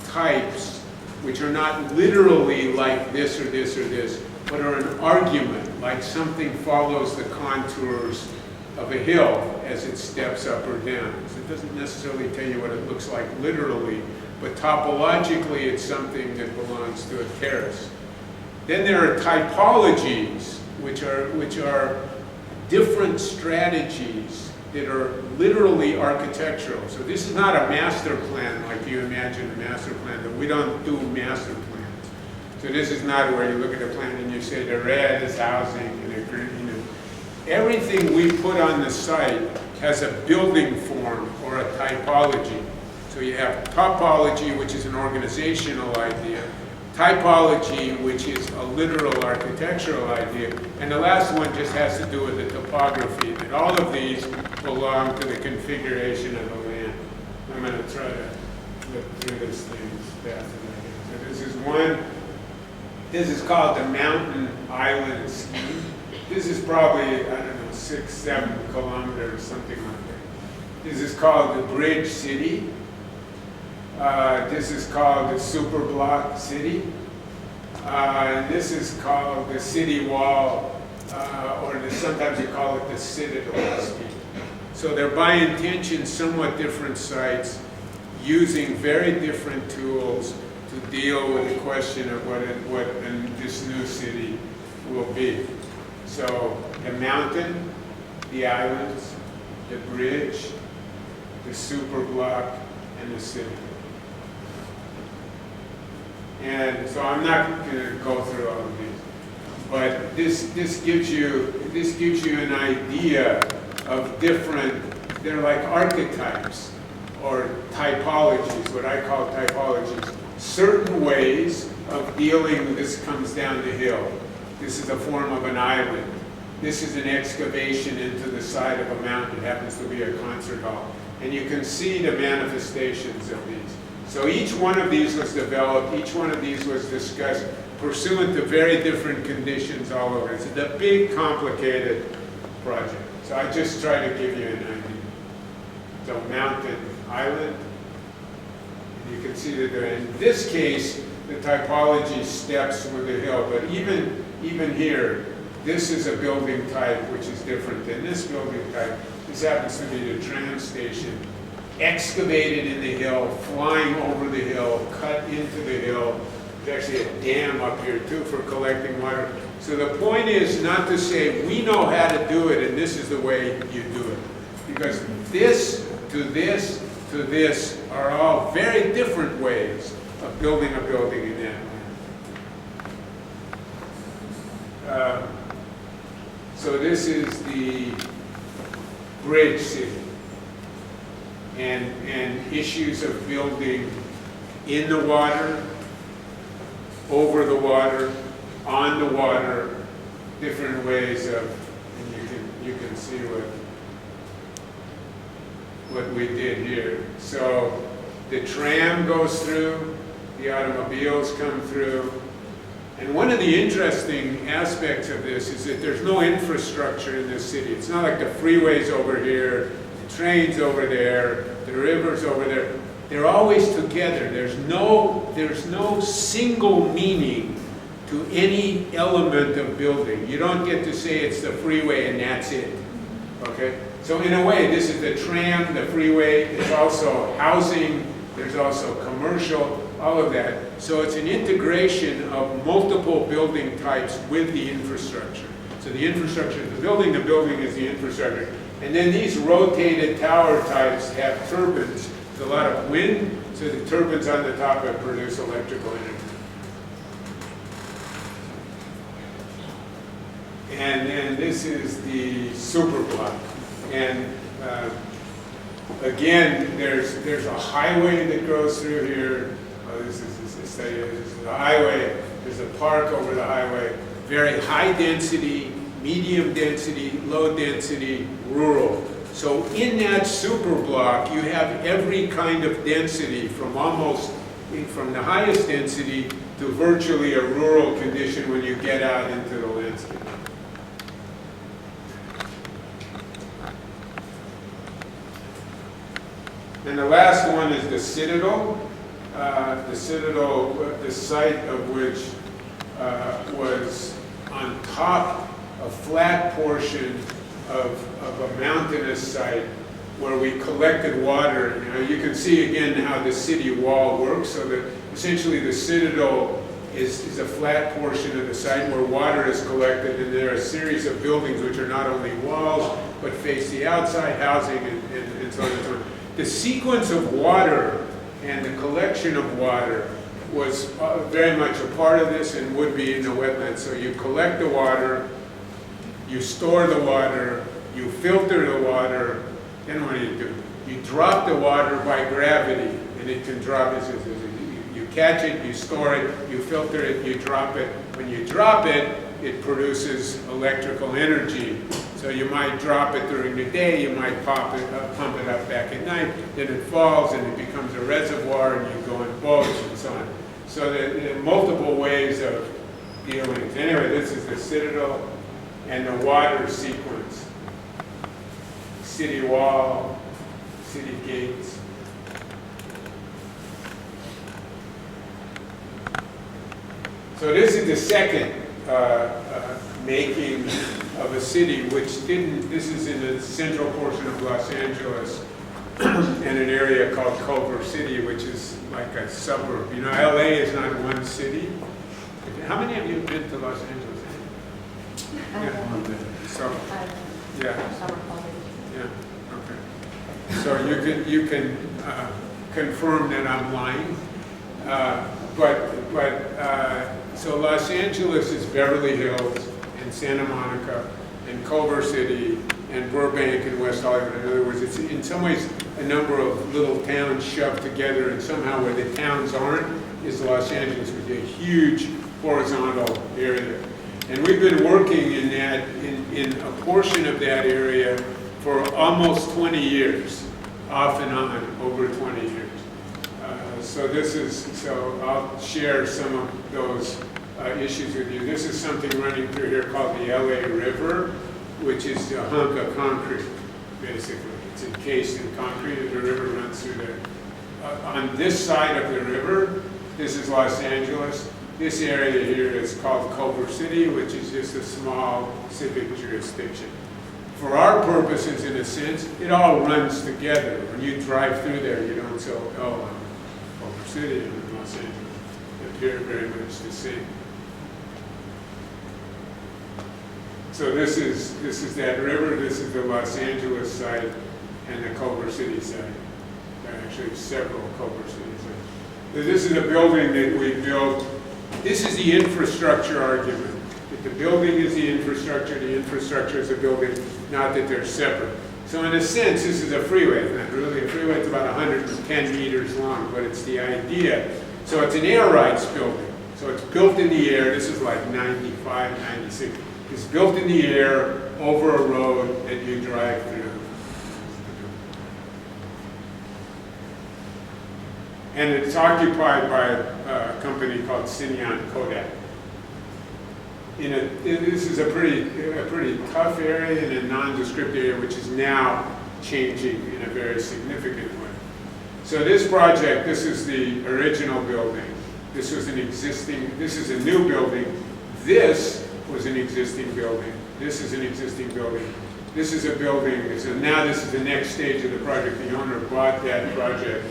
types which are not literally like this or this or this, but are an argument, like something follows the contours of a hill as it steps up or down. So it doesn't necessarily tell you what it looks like literally, but topologically it's something that belongs to a terrace. Then there are typologies, which are different strategies that are literally architectural. So this is not a master plan like you imagine a master plan, that we don't do master plans. So this is not where you look at a plan and you say the red is housing and the green. Everything we put on the site has a building form or a typology. So you have topology, which is an organizational idea, typology, which is a literal architectural idea, and the last one just has to do with the topography, that all of these belong to the configuration of the land. I'm going to try to look through this thing as fast as I can. So this is one. This is called the mountain island scheme. This is probably, I don't know, 6, 7 kilometers, something like that. This is called the bridge city. This is called the super block city. And this is called the city wall, or sometimes you call it the citadel scheme. So they're by intention somewhat different sites using very different tools to deal with the question of what this new city will be. So the mountain, the islands, the bridge, the super block, and the city. And so I'm not going to go through all of these, but this gives you an idea of different. They're like archetypes or typologies, what I call typologies. Certain ways of dealing. This comes down the hill. This is the form of an island. This is an excavation into the side of a mountain. It happens to be a concert hall. And you can see the manifestations of these. So each one of these was developed, each one of these was discussed pursuant to very different conditions all over. It's a big, complicated project. So I just try to give you an idea. So mountain, island, and you can see that in this case, the typology steps with the hill, but even here, this is a building type which is different than this building type. This happens to be the tram station, excavated in the hill, flying over the hill, cut into the hill. There's actually a dam up here too for collecting water. So the point is not to say we know how to do it and this is the way you do it. Because this to this to this are all very different ways of building a building in that way. So this is the bridge city. And issues of building in the water, over the water, on the water, different ways of, and you can see what we did here. So the tram goes through, the automobiles come through, and one of the interesting aspects of this is that there's no infrastructure in this city. It's not like the freeways over here, the trains over there, the rivers over there. They're always together. There's no single meaning to any element of building. You don't get to say it's the freeway and that's it. Okay? So in a way, this is the tram, the freeway. There's also housing. There's also commercial, all of that. So it's an integration of multiple building types with the infrastructure. So the infrastructure is the building is the infrastructure. And then these rotated tower types have turbines. There's a lot of wind, so the turbines on the top have produce electrical energy. And then this is the superblock. And again, there's a highway that goes through here. Oh, this is the highway. There's a park over the highway. Very high density, medium density, low density, rural. So in that superblock, you have every kind of density from the highest density to virtually a rural condition when you get out into the landscape. And the last one is the Citadel. The Citadel, the site of which was on top, a flat portion of a mountainous site where we collected water. You can see again how the city wall works, so that essentially the Citadel is a flat portion of the site where water is collected, and there are a series of buildings which are not only walls, but face the outside, housing, and so on and so on. The sequence of water and the collection of water was very much a part of this and would be in the wetlands. So you collect the water, you store the water, you filter the water, then what do? You drop the water by gravity, and it can drop. You catch it, you store it, you filter it, you drop it. When you drop it, it produces electrical energy. So you might drop it during the day, you might pump it up back at night, then it falls and it becomes a reservoir and you go in boats and so on. So there are multiple ways of dealing. Anyway, this is the Citadel and the water sequence. City wall, city gates. So this is the second making of a city which didn't, this is in the central portion of Los Angeles and an area called Culver City, which is like a suburb. You know, LA is not one city. How many of you have been to Los Angeles? Yeah. So, yeah. Yeah, okay. So you can confirm that I'm lying. So Los Angeles is Beverly Hills and Santa Monica and Culver City and Burbank and West Hollywood. In other words, it's in some ways a number of little towns shoved together, and somehow where the towns aren't is Los Angeles, with a huge horizontal area. And we've been working in that, in a portion of that area for almost 20 years, off and on, over 20 years. So I'll share some of those issues with you. This is something running through here called the LA River, which is a hunk of concrete, basically. It's encased in concrete, and the river runs through there. On this side of the river, this is Los Angeles. This area here is called Culver City, which is just a small civic jurisdiction. For our purposes, in a sense, it all runs together. When you drive through there, you don't say, oh, I'm Culver City and Los Angeles. They appear very much the same. So this is that river, this is the Los Angeles side, and the Culver City side. There are actually several Culver City sides. So this is a building that we built. This is the infrastructure argument. That the building is the infrastructure is a building, not that they're separate. So in a sense, this is a freeway. It's not really a freeway, it's about 110 meters long, but it's the idea. So it's an air rights building. So it's built in the air. This is like 95, 96. It's built in the air over a road that you drive through. And it's occupied by a company called Sinyan Kodak. This is a pretty tough area and a nondescript area, which is now changing in a very significant way. So this project, this is the original building. This is a new building. This was an existing building. This is an existing building. This is a building, so now this is the next stage of the project. The owner bought that project,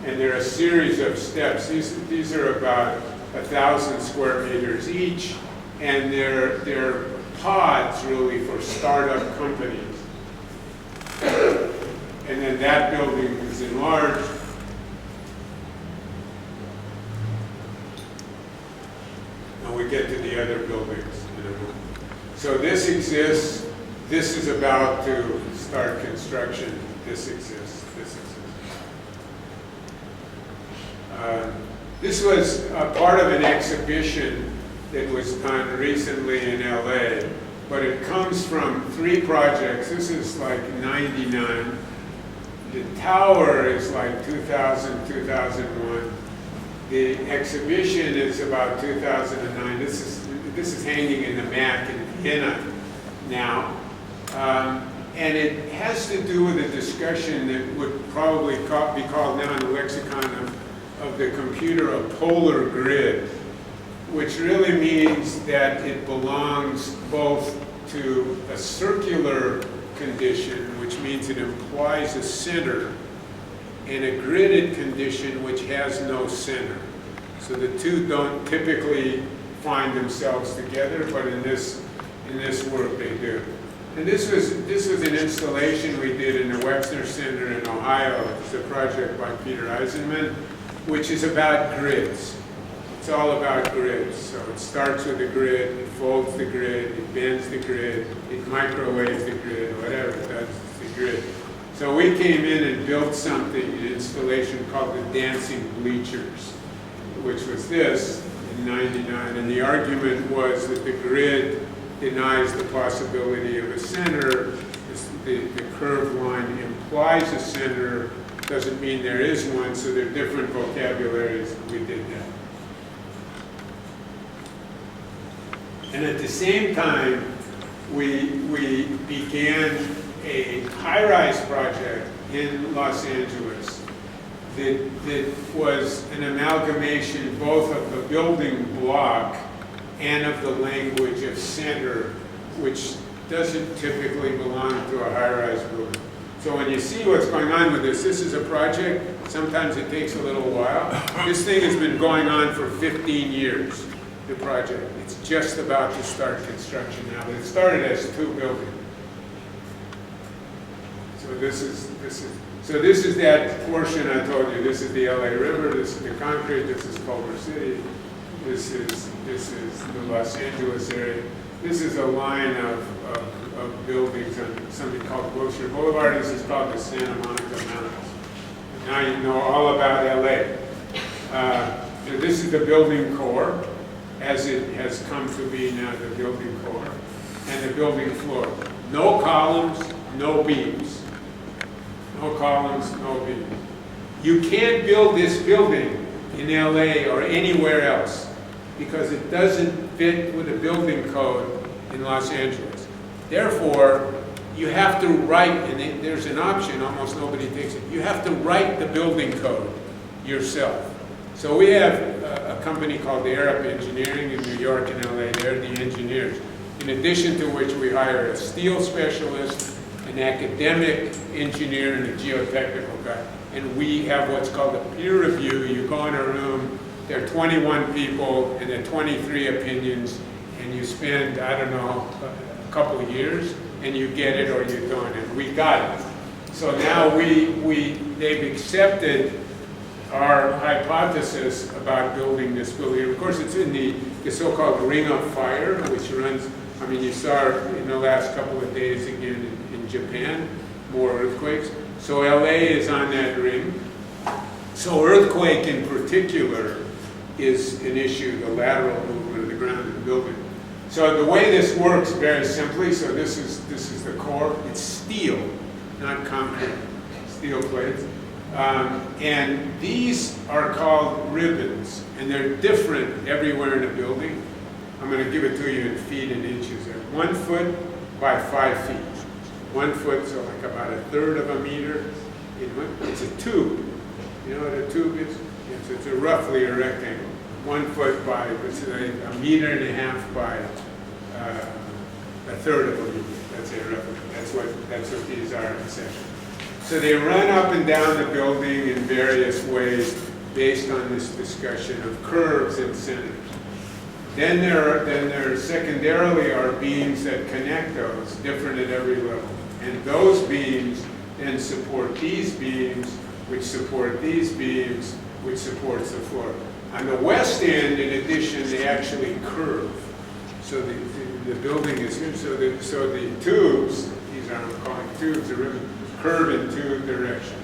and there are a series of steps. These are about 1,000 square meters each, and they're pods really for startup companies. And then that building is enlarged. And we get to the other buildings. So this exists. This is about to start construction. This exists. This exists. This was a part of an exhibition that was done recently in LA, but it comes from 3 projects. This is like 99. The tower is like 2000, 2001. The exhibition is about 2009. This is hanging in the MAC in Vienna now. And it has to do with a discussion that would probably be called now in the lexicon of the computer a polar grid, which really means that it belongs both to a circular condition, which means it implies a center, and a gridded condition which has no center. So the two don't typically find themselves together, but in this work they do. And this was an installation we did in the Wexner Center in Ohio. It's a project by Peter Eisenman, which is about grids. It's all about grids. So it starts with a grid, it folds the grid, it bends the grid, it microwaves the grid, whatever it does, it's the grid. So we came in and built something, an installation called the Dancing Bleachers, which was this in '99. And the argument was that the grid denies the possibility of a center. The curved line implies a center, doesn't mean there is one, so there are different vocabularies. We did that. And at the same time, we began a high-rise project in Los Angeles that was an amalgamation both of the building block and of the language of center, which doesn't typically belong to a high-rise building. So when you see what's going on with this is a project, sometimes it takes a little while. This thing has been going on for 15 years, the project. It's just about to start construction now, but it started as 2 buildings. So this is that portion I told you. This is the LA River, this is the concrete, this is Culver City, this is the Los Angeles area. This is a line of buildings on something called Wilshire Boulevard. This is called the Santa Monica Mountains. Now you know all about LA. So this is the building core. as it has come to be now, the building core and the building floor. No columns, no beams. No columns, no beams. You can't build this building in LA or anywhere else because it doesn't fit with the building code in Los Angeles. Therefore, you have to write, and there's an option, almost nobody takes it, you have to write the building code yourself. So we have a company called Eric Engineering in New York and LA, they're the engineers. In addition to which we hire a steel specialist, an academic engineer, and a geotechnical guy. And we have what's called a peer review. You go in a room, there are 21 people, and there are 23 opinions, and you spend, I don't know, a couple of years, and you get it or you don't, and we got it. So now they've accepted our hypothesis about building this building. Of course, it's in the so-called Ring of Fire, which runs, I mean, you saw in the last couple of days again in Japan, more earthquakes. So LA is on that ring. So earthquake in particular is an issue, the lateral movement of the ground of the building. So the way this works very simply, so this is the core, it's steel, not concrete, steel plates. And these are called ribbons, and they're different everywhere in a building. I'm going to give it to you in feet and inches. They're 1 foot by 5 feet. 1 foot, so like about a third of a meter. It's a tube. You know what a tube is? Yes, it's roughly a rectangle. 1 foot by, let's say, a meter and a half by a third of a meter. That's it, roughly. That's what these are in section. So they run up and down the building in various ways based on this discussion of curves and centers. Then there secondarily are beams that connect those, different at every level. And those beams then support these beams, which support these beams, which supports the floor. On the west end, in addition, they actually curve. So the building is here. So the tubes, these are I'm calling tubes, curve in two directions.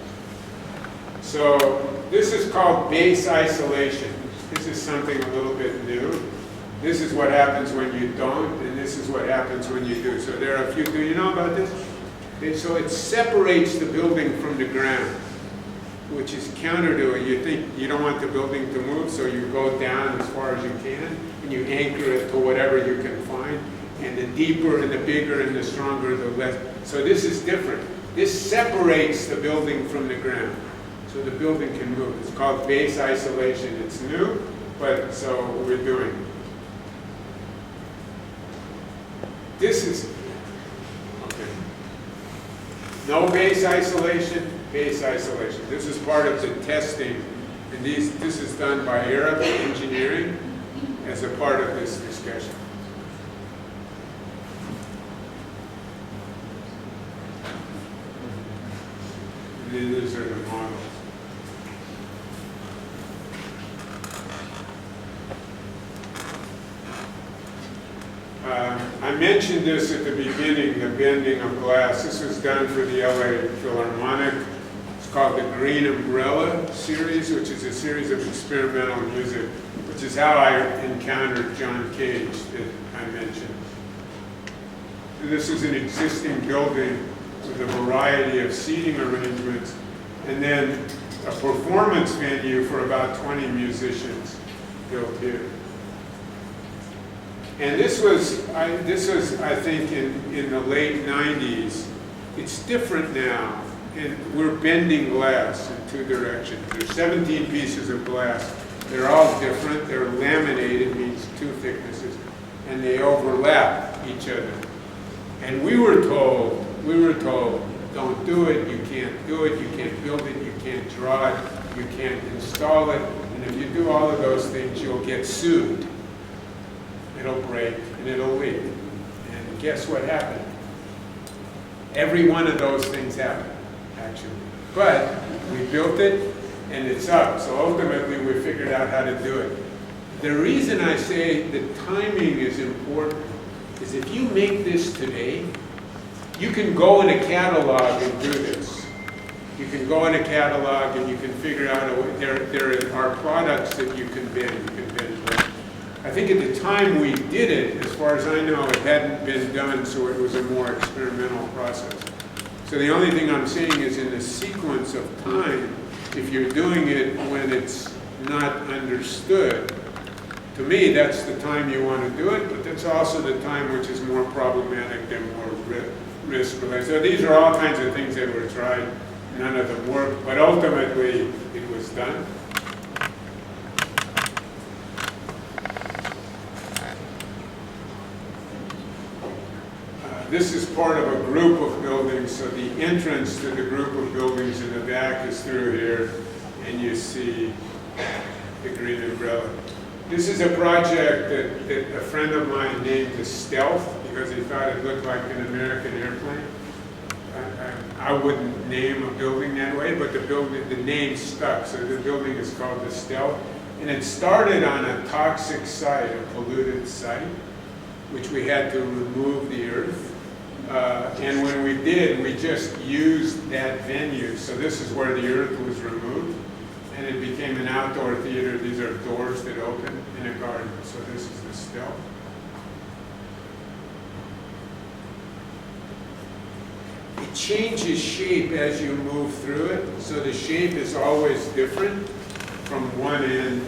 So this is called base isolation. This is something a little bit new. This is what happens when you don't, and this is what happens when you do. So there are a few, do you know about this? Okay, so it separates the building from the ground, which is counter to it. You think you don't want the building to move, so you go down as far as you can, and you anchor it to whatever you can find. And the deeper and the bigger and the stronger, the less. So this is different. This separates the building from the ground, so the building can move. It's called base isolation. It's new, but so we're doing it. This is, okay. No base isolation, base isolation. This is part of the testing, and this is done by Eric Engineering as a part of this discussion. And then these are the models. I mentioned this at the beginning, the bending of glass. This was done for the LA Philharmonic. It's called the Green Umbrella series, which is a series of experimental music, which is how I encountered John Cage that I mentioned. This is an existing building with a variety of seating arrangements, and then a performance venue for about 20 musicians built here. And this was, I think, in the late 90s. It's different now, and we're bending glass in two directions. There's 17 pieces of glass. They're all different. They're laminated, means two thicknesses, and they overlap each other. And we were told, don't do it, you can't do it, you can't build it, you can't draw it, you can't install it, and if you do all of those things, you'll get sued. It'll break and it'll leak. And guess what happened? Every one of those things happened, actually. But we built it and it's up. So ultimately we figured out how to do it. The reason I say the timing is important is if you make this today, you can go in a catalog and do this. You can go in a catalog and you can figure out a way. There are products that you can bend. You can bend I think at the time we did it, as far as I know, it hadn't been done, so it was a more experimental process. So the only thing I'm saying is in the sequence of time, if you're doing it when it's not understood, to me, that's the time you want to do it, but that's also the time which is more problematic and more risk-related. So these are all kinds of things that were tried. None of them worked, but ultimately it was done. This is part of a group of buildings, so the entrance to the group of buildings in the back is through here, and you see the green umbrella. This is a project that a friend of mine named the Stealth because he thought it looked like an American airplane. I wouldn't name a building that way, but the name stuck, so the building is called the Stealth. And it started on a toxic site, a polluted site, which we had to remove the earth. And when we did, we just used that venue. So this is where the earth was removed, and it became an outdoor theater. These are doors that open in a garden. So this is the Stealth. It changes shape as you move through it. So the shape is always different from one end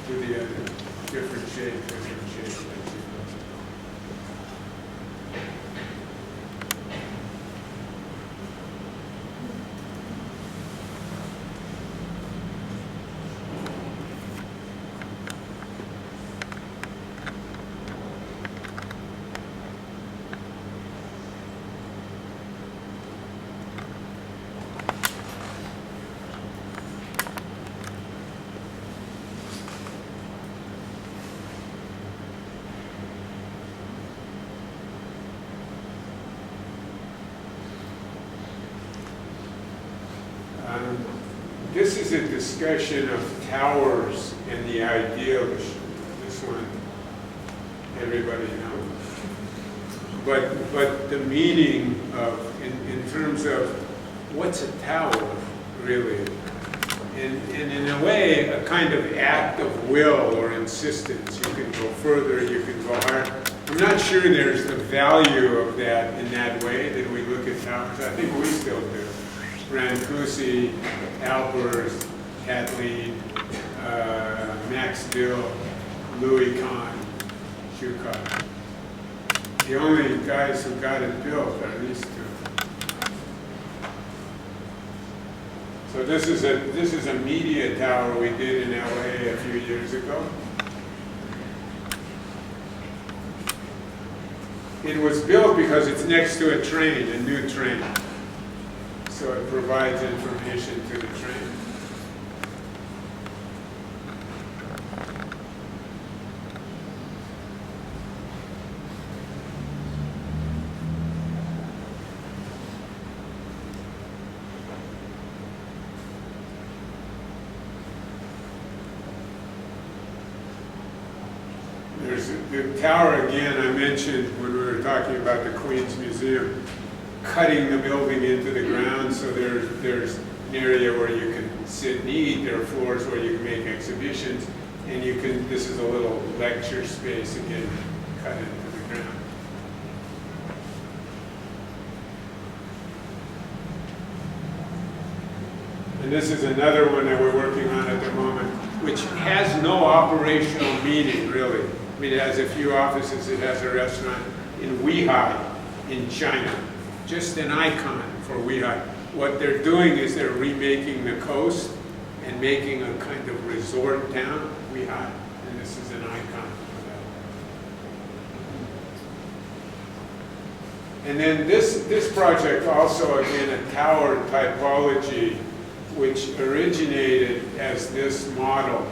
to the other. Different shape, different shape. This is a discussion of towers and the ideal. This one, everybody knows. But the meaning of, in terms of what's a tower, really? And in a way, a kind of act of will or insistence. You can go further, you can go higher. I'm not sure there's the value of that in that way that we look at towers. I think we still do. Brancusi, Alpers, Catlin, Max Dill, Louis Kahn, Schucott. The only guys who got it built are these two. So this is a media tower we did in LA a few years ago. It was built because it's next to a train, a new train. So it provides information to the train. There's the tower again I mentioned when we were talking about the Queen's Museum. Cutting the building into the ground, so there's an area where you can sit and eat. There are floors where you can make exhibitions, and you can. This is a little lecture space again, cut into the ground. And this is another one that we're working on at the moment, which has no operational meaning really. I mean, it has a few offices. It has a restaurant in Weihai, in China. Just an icon for Weihai. What they're doing is they're remaking the coast and making a kind of resort town, Weihai, and this is an icon for that. And then this project also, again, a tower typology, which originated as this model,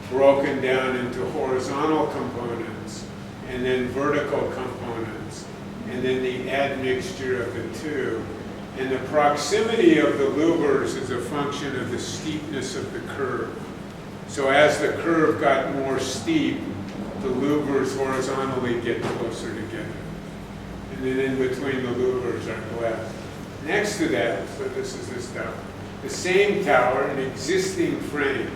broken down into horizontal components and then vertical components, and then the admixture of the two. And the proximity of the louvers is a function of the steepness of the curve. So as the curve got more steep, the louvers horizontally get closer together. And then in between the louvers are glass. Next to that, so this is this tower, the same tower, an existing frame,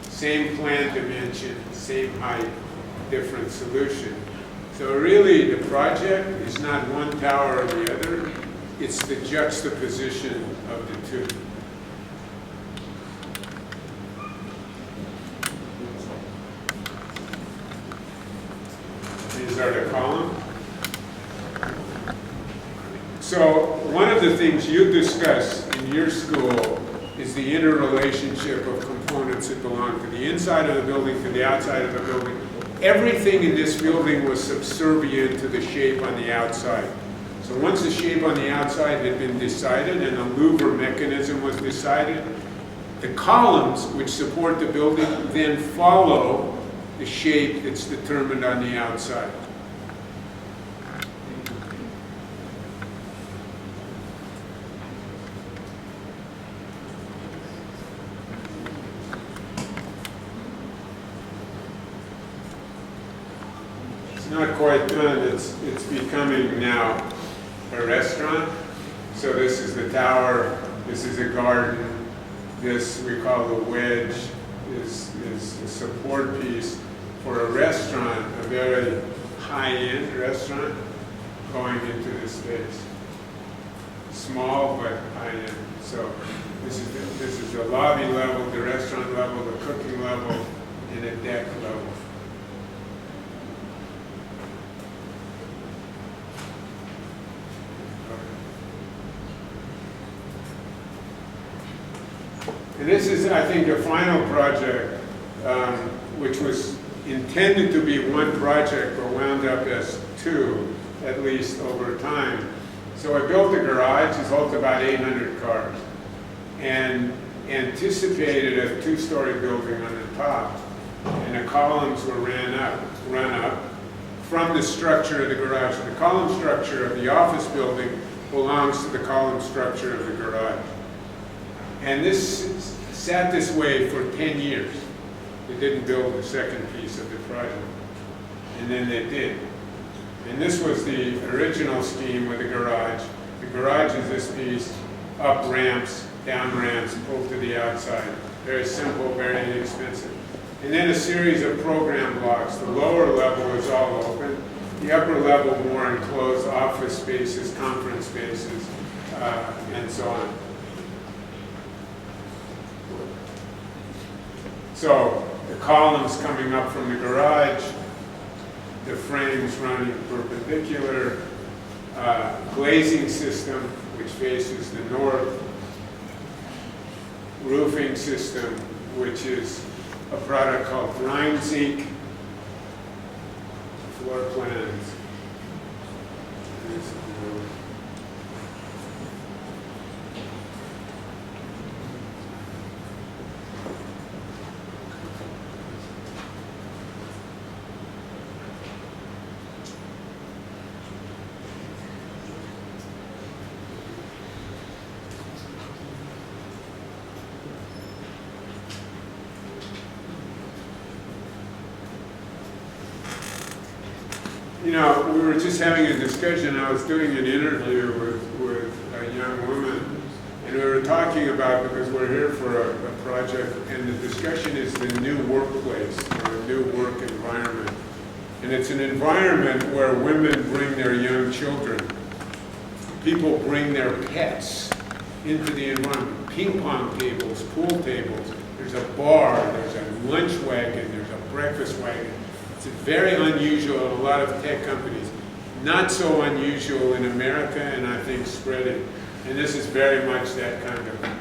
same plan dimension, same height, different solution. So really the project is not one tower or the other, it's the juxtaposition of the two. These are the columns. So one of the things you discuss in your school is the interrelationship of components that belong to the inside of the building, to the outside of the building. Everything in this building was subservient to the shape on the outside. So once the shape on the outside had been decided and the louver mechanism was decided, the columns which support the building then follow the shape that's determined on the outside. Not quite done. It's becoming now a restaurant. So this is the tower, this is a garden, this we call the wedge is a support piece for a restaurant, a very high-end restaurant going into this space. Small but high-end. So this is the lobby level, the restaurant level, the cooking level, and a deck level. And this is, I think, a final project, which was intended to be one project, but wound up as two, at least over time. So I built a garage, it holds about 800 cars, and anticipated a two-story building on the top. And the columns were run up from the structure of the garage. The column structure of the office building belongs to the column structure of the garage. And this sat this way for 10 years. They didn't build the second piece of the project. And then they did. And this was the original scheme with the garage. The garage is this piece, up ramps, down ramps, pulled to the outside. Very simple, very inexpensive. And then a series of program blocks. The lower level is all open. The upper level more enclosed office spaces, conference spaces, and so on. So the columns coming up from the garage, the frames running perpendicular, glazing system which faces the north, roofing system which is a product called Grind Zinc, floor plans. You know, we were just having a discussion. I was doing an interview with a young woman, and we were talking about, because we're here for a project, and the discussion is the new workplace, or a new work environment. And it's an environment where women bring their young children. People bring their pets into the environment. Ping pong tables, pool tables. There's a bar, there's a lunch wagon, there's a breakfast wagon. It's very unusual in a lot of tech companies. Not so unusual in America, and I think spreading. And this is very much that kind of place.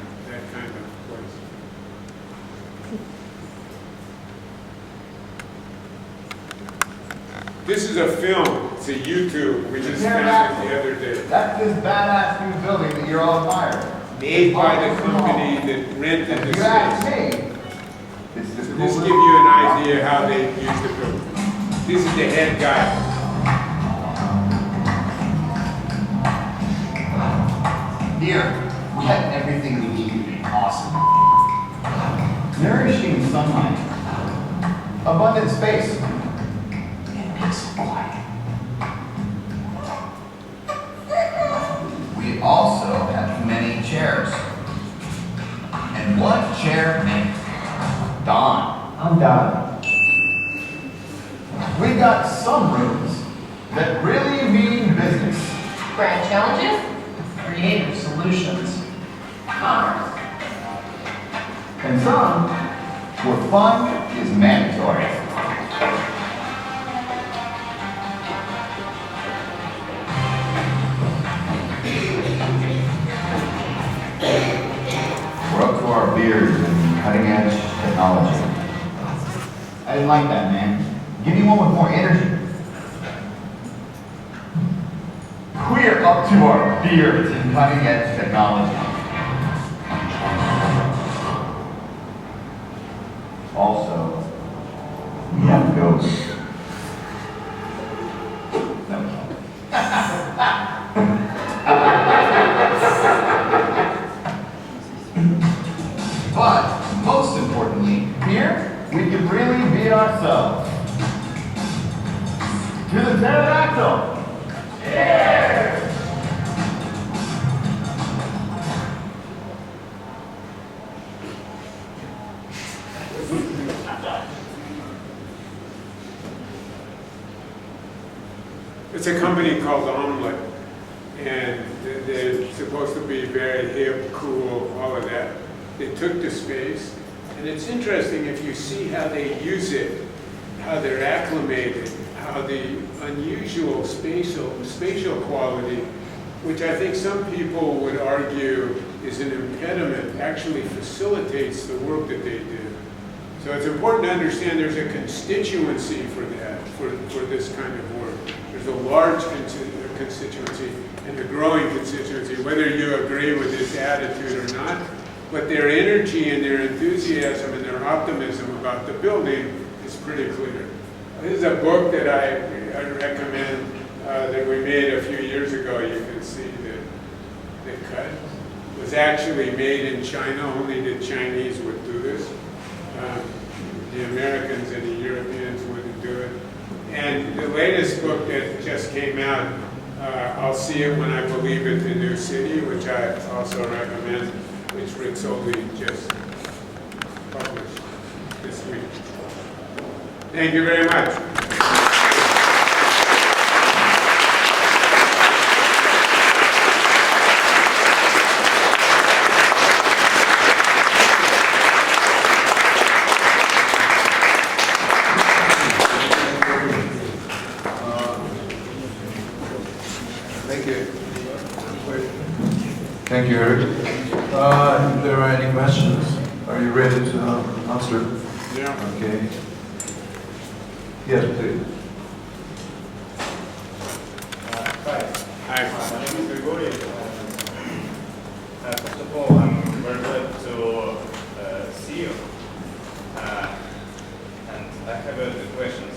This is a film. It's a YouTube. We just found it the other day. That's this badass new building that you're all admiring. Made by the company that rented the space. It's the This give you an idea how they use the building. This is the head guy. Here, we have everything we need to be awesome. Nourishing sunlight, abundant space, and peace of quiet. We also have many chairs. And one chair named Don. I'm Don. We've got some rooms that really mean business. Grand challenges, creative solutions, commerce. And some where fun is mandatory. We're up to our beards in cutting-edge technology. I didn't like that, man. Give me one with more energy. We're up to our beards in cutting-edge technology. Also, we have ghosts. No. But, most importantly, here, we can really be ourselves. To the pterodactyl! Cheers! It's a company called Omelet, and they're supposed to be very hip, cool, all of that. They took the space, and it's interesting if you see how they use it, how they're acclimated, how the unusual spatial quality, which I think some people would argue is an impediment, actually facilitates the work that they do. So it's important to understand there's a constituency for that, for this kind of work. There's a large constituency and a growing constituency, whether you agree with this attitude or not, but their energy and their enthusiasm and their optimism about the building is pretty clear. This is a book that I recommend that we made a few years ago. You can see the cut. It was actually made in China, only the Chinese would do this. The Americans and the Europeans wouldn't do it. And the latest book that just came out, I'll see it when I believe it, The New City, which I also recommend, which Rick Soldi just published this week. Thank you very much. Thank you, Eric. If there are any questions, are you ready to answer? Yeah. Okay. Yes, please. Hi. Hi. My name is Grigori. First of all, I'm very glad to see you. And I have two questions.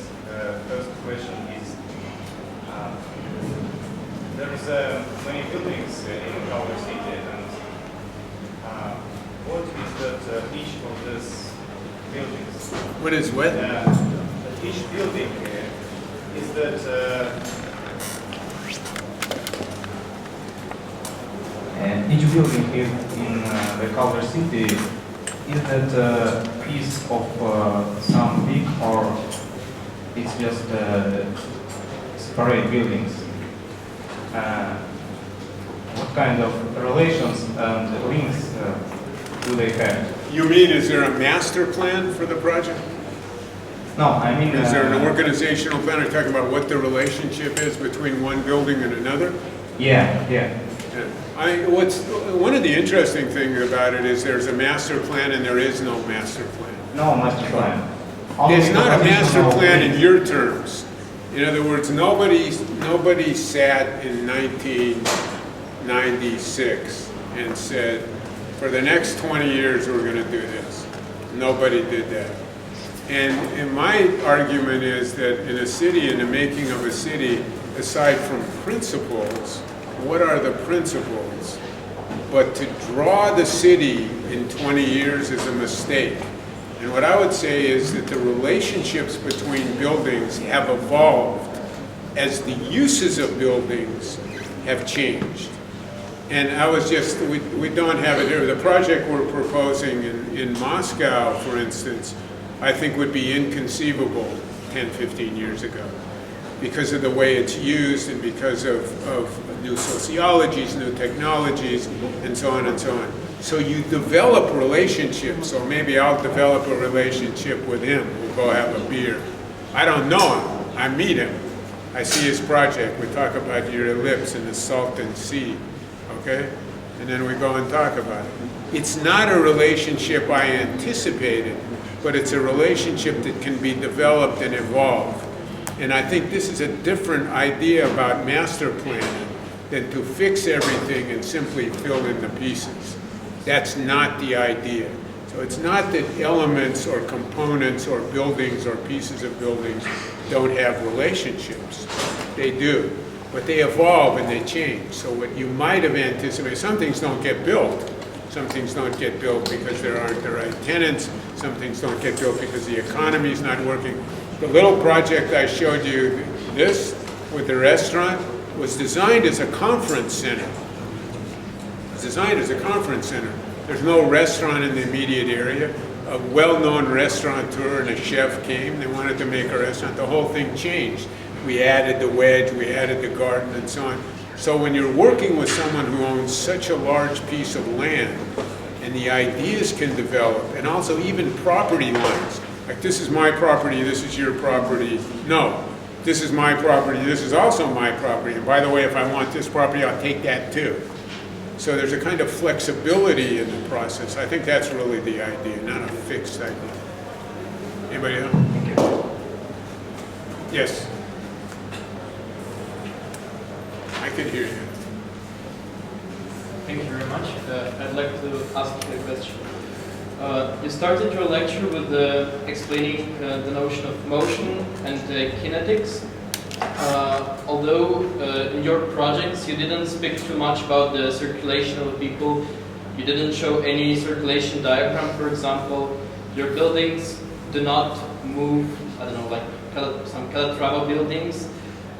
First question is, there's many buildings in our city, and what is that each of these buildings? What is what? Each building is that and each building in the Culver City, is that piece of some big, or it's just separate buildings? What kind of relations and links do they have? You mean, is there a master plan for the project? No, I mean... Is there an organizational plan? Are you talking about what the relationship is between one building and another? Yeah. One of the interesting things about it is there's a master plan and there is no master plan. No master plan. There's not a master plan in your terms. In other words, nobody sat in 1996 and said, for the next 20 years we're going to do this. Nobody did that. And my argument is that in a city, in the making of a city, aside from principles, what are the principles? But to draw the city in 20 years is a mistake. And what I would say is that the relationships between buildings have evolved as the uses of buildings have changed. And I was just, we don't have it here. The project we're proposing in Moscow, for instance, I think would be inconceivable 10, 15 years ago, because of the way it's used and because of new sociologies, new technologies, and so on and so on. So you develop relationships, or maybe I'll develop a relationship with him. We'll go have a beer. I don't know him. I meet him. I see his project. We talk about your ellipse and the Salton Sea, okay? And then we go and talk about it. It's not a relationship I anticipated, but it's a relationship that can be developed and evolve. And I think this is a different idea about master planning than to fix everything and simply fill in the pieces. That's not the idea. So it's not that elements or components or buildings or pieces of buildings don't have relationships. They do. But they evolve and they change. So what you might have anticipated, some things don't get built. Some things don't get built because there aren't the right tenants. Some things don't get built because the economy is not working. The little project I showed you, this, with the restaurant, was designed as a conference center. It's designed as a conference center. There's no restaurant in the immediate area. A well-known restaurateur and a chef came. They wanted to make a restaurant. The whole thing changed. We added the wedge, we added the garden, and so on. So when you're working with someone who owns such a large piece of land, and the ideas can develop, and also even property lines, like this is my property, this is your property. No, this is my property, this is also my property. And by the way, if I want this property, I'll take that too. So there's a kind of flexibility in the process. I think that's really the idea, not a fixed idea. Anybody else? Yes. I can hear you. Thank you very much. I'd like to ask you a question. You started your lecture with explaining the notion of motion and kinetics. Although in your projects you didn't speak too much about the circulation of people, you didn't show any circulation diagram, for example. Your buildings do not move, I don't know, like some Calatrava buildings.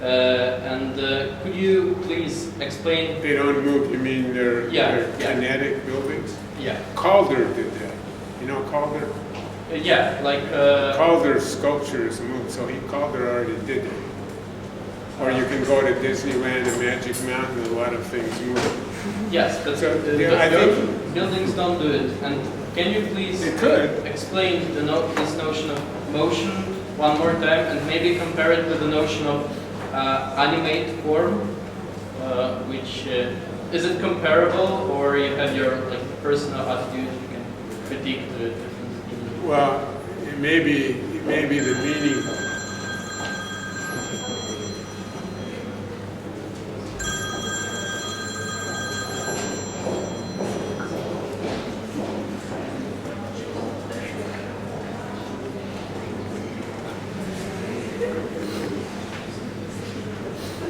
Could you please explain? They don't move, you mean they're kinetic buildings? Yeah. Calder did that. You know Calder? Yeah, like... Calder's sculptures move, so Calder already did it. Or you can go to Disneyland and Magic Mountain, a lot of things move. Yes, but So, I think buildings don't do it. And can you please explain this notion of motion one more time, and maybe compare it with the notion of animate form, which is it comparable, or you have your personal attitude, you can critique the difference? Well, it may be the meaning.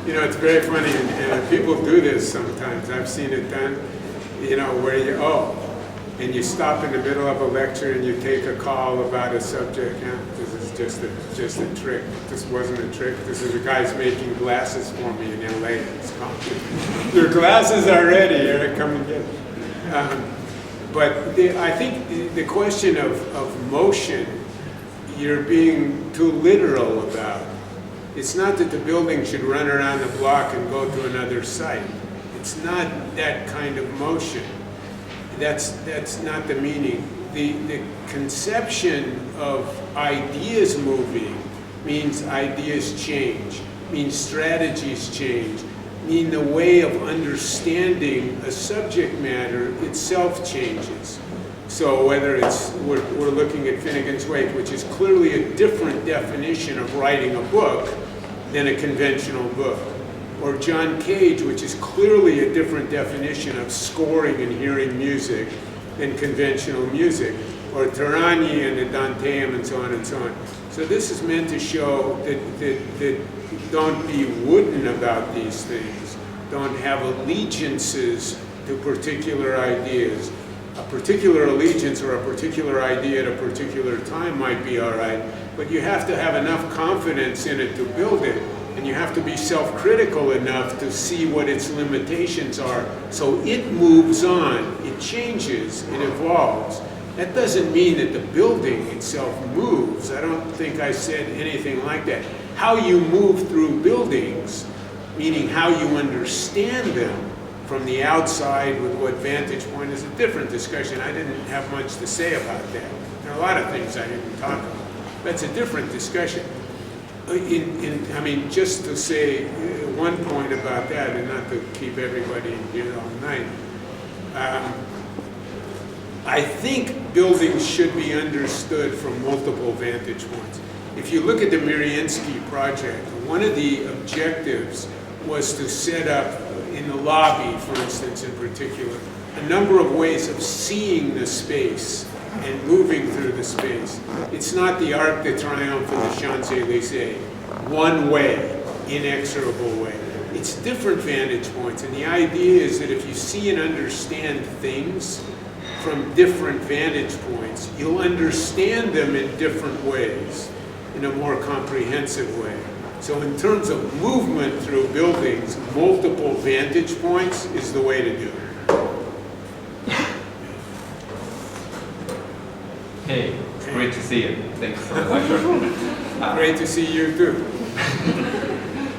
You know, it's very funny, and people do this sometimes. I've seen it done, you know, where and you stop in the middle of a lecture and you take a call about a subject. Yeah, this is just a trick. This wasn't a trick. This is a guy's making glasses for me in LA. It's called, your glasses are ready, Eric, come and get them. But I think the question of motion, you're being too literal about. It's not that the building should run around the block and go to another site. It's not that kind of motion. That's not the meaning. The conception of ideas moving means ideas change, means strategies change, mean the way of understanding a subject matter itself changes. So whether we're looking at Finnegan's Wake, which is clearly a different definition of writing a book than a conventional book, or John Cage, which is clearly a different definition of scoring and hearing music than conventional music, or Tarani and the Danteum and so on and so on. So this is meant to show that don't be wooden about these things, don't have allegiances to particular ideas. A particular allegiance or a particular idea at a particular time might be all right, but you have to have enough confidence in it to build it, and you have to be self-critical enough to see what its limitations are. So it moves on, it changes, it evolves, That doesn't mean that the building itself moves. I don't think I said anything like that. How you move through buildings, meaning how you understand them from the outside with what vantage point, is a different discussion. I didn't have much to say about that. There are a lot of things I didn't talk about. That's a different discussion. I mean, just to say one point about that, and not to keep everybody in here all night, I think buildings should be understood from multiple vantage points. If you look at the Mirinsky project, one of the objectives was to set up in the lobby, for instance, in particular, a number of ways of seeing the space and moving through the space. It's not the Arc de Triomphe of the Champs-Élysées, one way, inexorable way. It's different vantage points, and the idea is that if you see and understand things from different vantage points, you'll understand them in different ways, in a more comprehensive way. So in terms of movement through buildings, multiple vantage points is the way to do it. Hey, it's great to see you. Thanks for the lecture. Great to see you too.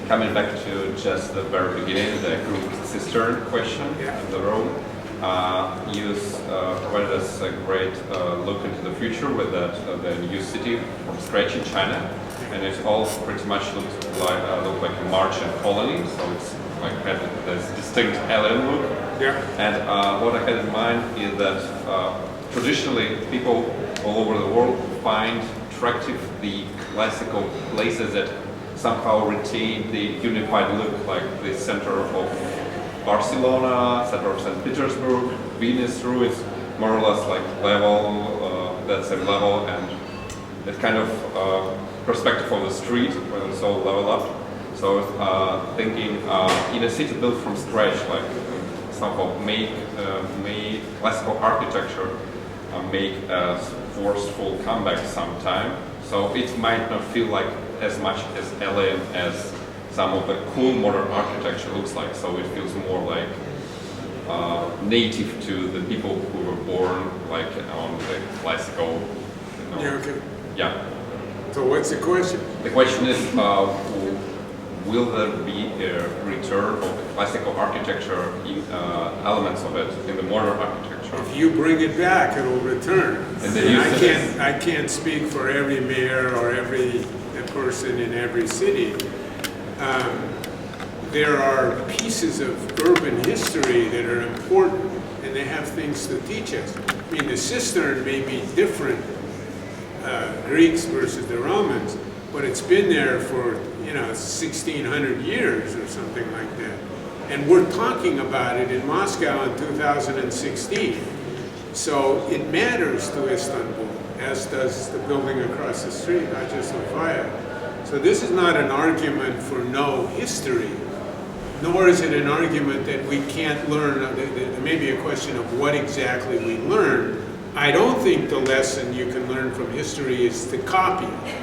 Coming back to just the very beginning, the group sister question in the room. You provided us a great look into the future with that the new city from scratch in China, and it all pretty much looked like a Martian colony. So it's like had this distinct alien look. Yeah. And what I had in mind is that traditionally people all over the world find attractive the classical places that somehow retain the unified look, like the center of Barcelona, center of St. Petersburg, Venice ruins, more or less like level, that same level, and that kind of perspective of the street where it's all level up. So thinking in a city built from scratch, like somehow make classical architecture make a forceful comeback sometime. So it might not feel like as much as alien as some of the cool modern architecture looks like. So it feels more like native to the people who were born like on the classical. You know, Yeah, okay. Yeah. So what's the question? The question is, will there be a return of classical architecture elements of it in the modern architecture? If you bring it back, it'll return. And then I can't speak for every mayor or every person in every city. There are pieces of urban history that are important, and they have things to teach us. I mean, the cistern may be different, Greeks versus the Romans, but it's been there for 1,600 years or something like that. And we're talking about it in Moscow in 2016. So it matters to Istanbul, as does the building across the street, not just Sofia. So this is not an argument for no history, nor is it an argument that we can't learn. There may be a question of what exactly we learn. I don't think the lesson you can learn from history is to copy it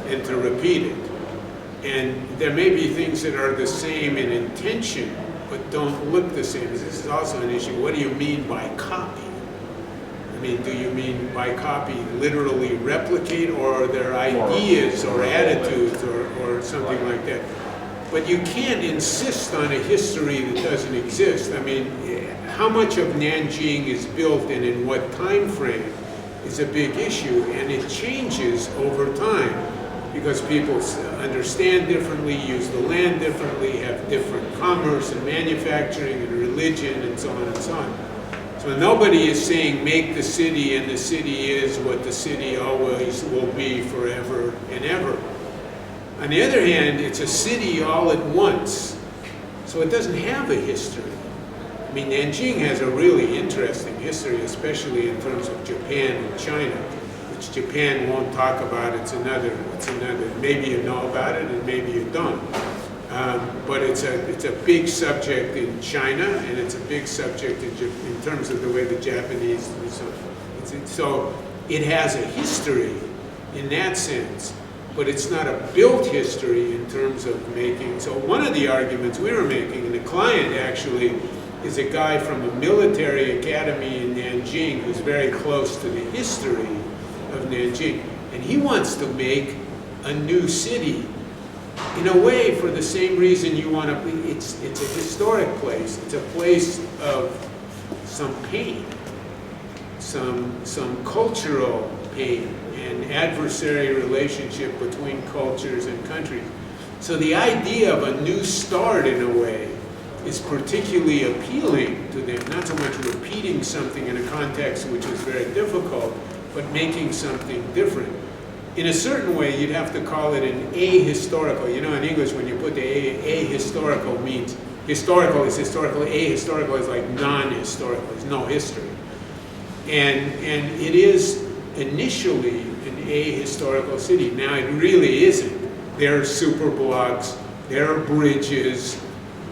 and to repeat it. And there may be things that are the same in intention, but don't look the same. This is also an issue. What do you mean by copy? I mean, do you mean by copy literally replicate, or are there ideas or attitudes or something like that? But you can't insist on a history that doesn't exist. I mean, how much of Nanjing is built and in what time frame is a big issue, and it changes over time because people understand differently, use the land differently, have different commerce and manufacturing and religion and so on and so on. So nobody is saying make the city and the city is what the city always will be forever and ever. On the other hand, it's a city all at once, so it doesn't have a history. I mean, Nanjing has a really interesting history, especially in terms of Japan and China, which Japan won't talk about. It's another. Maybe you know about it, and maybe you don't. But it's a big subject in China, and it's a big subject in terms of the way the Japanese do so. So it has a history in that sense, but it's not a built history in terms of making. So one of the arguments we were making, and the client actually is a guy from a military academy in Nanjing who's very close to the history of Nanjing. And he wants to make a new city in a way for the same reason you want to, it's a historic place. It's a place of some pain, some cultural pain and adversary relationship between cultures and countries. So the idea of a new start in a way is particularly appealing to them, not so much repeating something in a context which is very difficult, but making something different. In a certain way, you'd have to call it an ahistorical. You know, in English, when you put the ahistorical means, historical is historical, ahistorical is like non-historical, there's no history. And it is initially an ahistorical city. Now it really isn't. There are superblocks, there are bridges,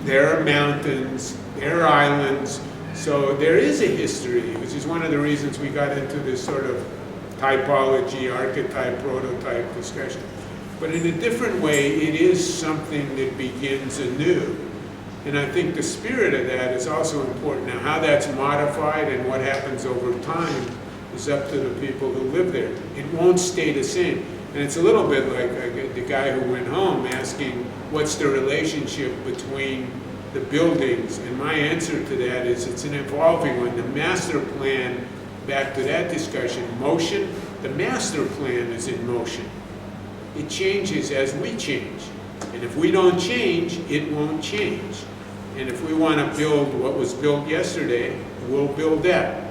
there are mountains, there are islands. So there is a history, which is one of the reasons we got into this sort of typology, archetype, prototype discussion. But in a different way, it is something that begins anew. And I think the spirit of that is also important. Now, how that's modified and what happens over time is up to the people who live there. It won't stay the same. And it's a little bit like the guy who went home asking, what's the relationship between the buildings? And my answer to that is it's an evolving one. The master plan, back to that discussion, motion, the master plan is in motion. It changes as we change. And if we don't change, it won't change. And if we want to build what was built yesterday, we'll build that.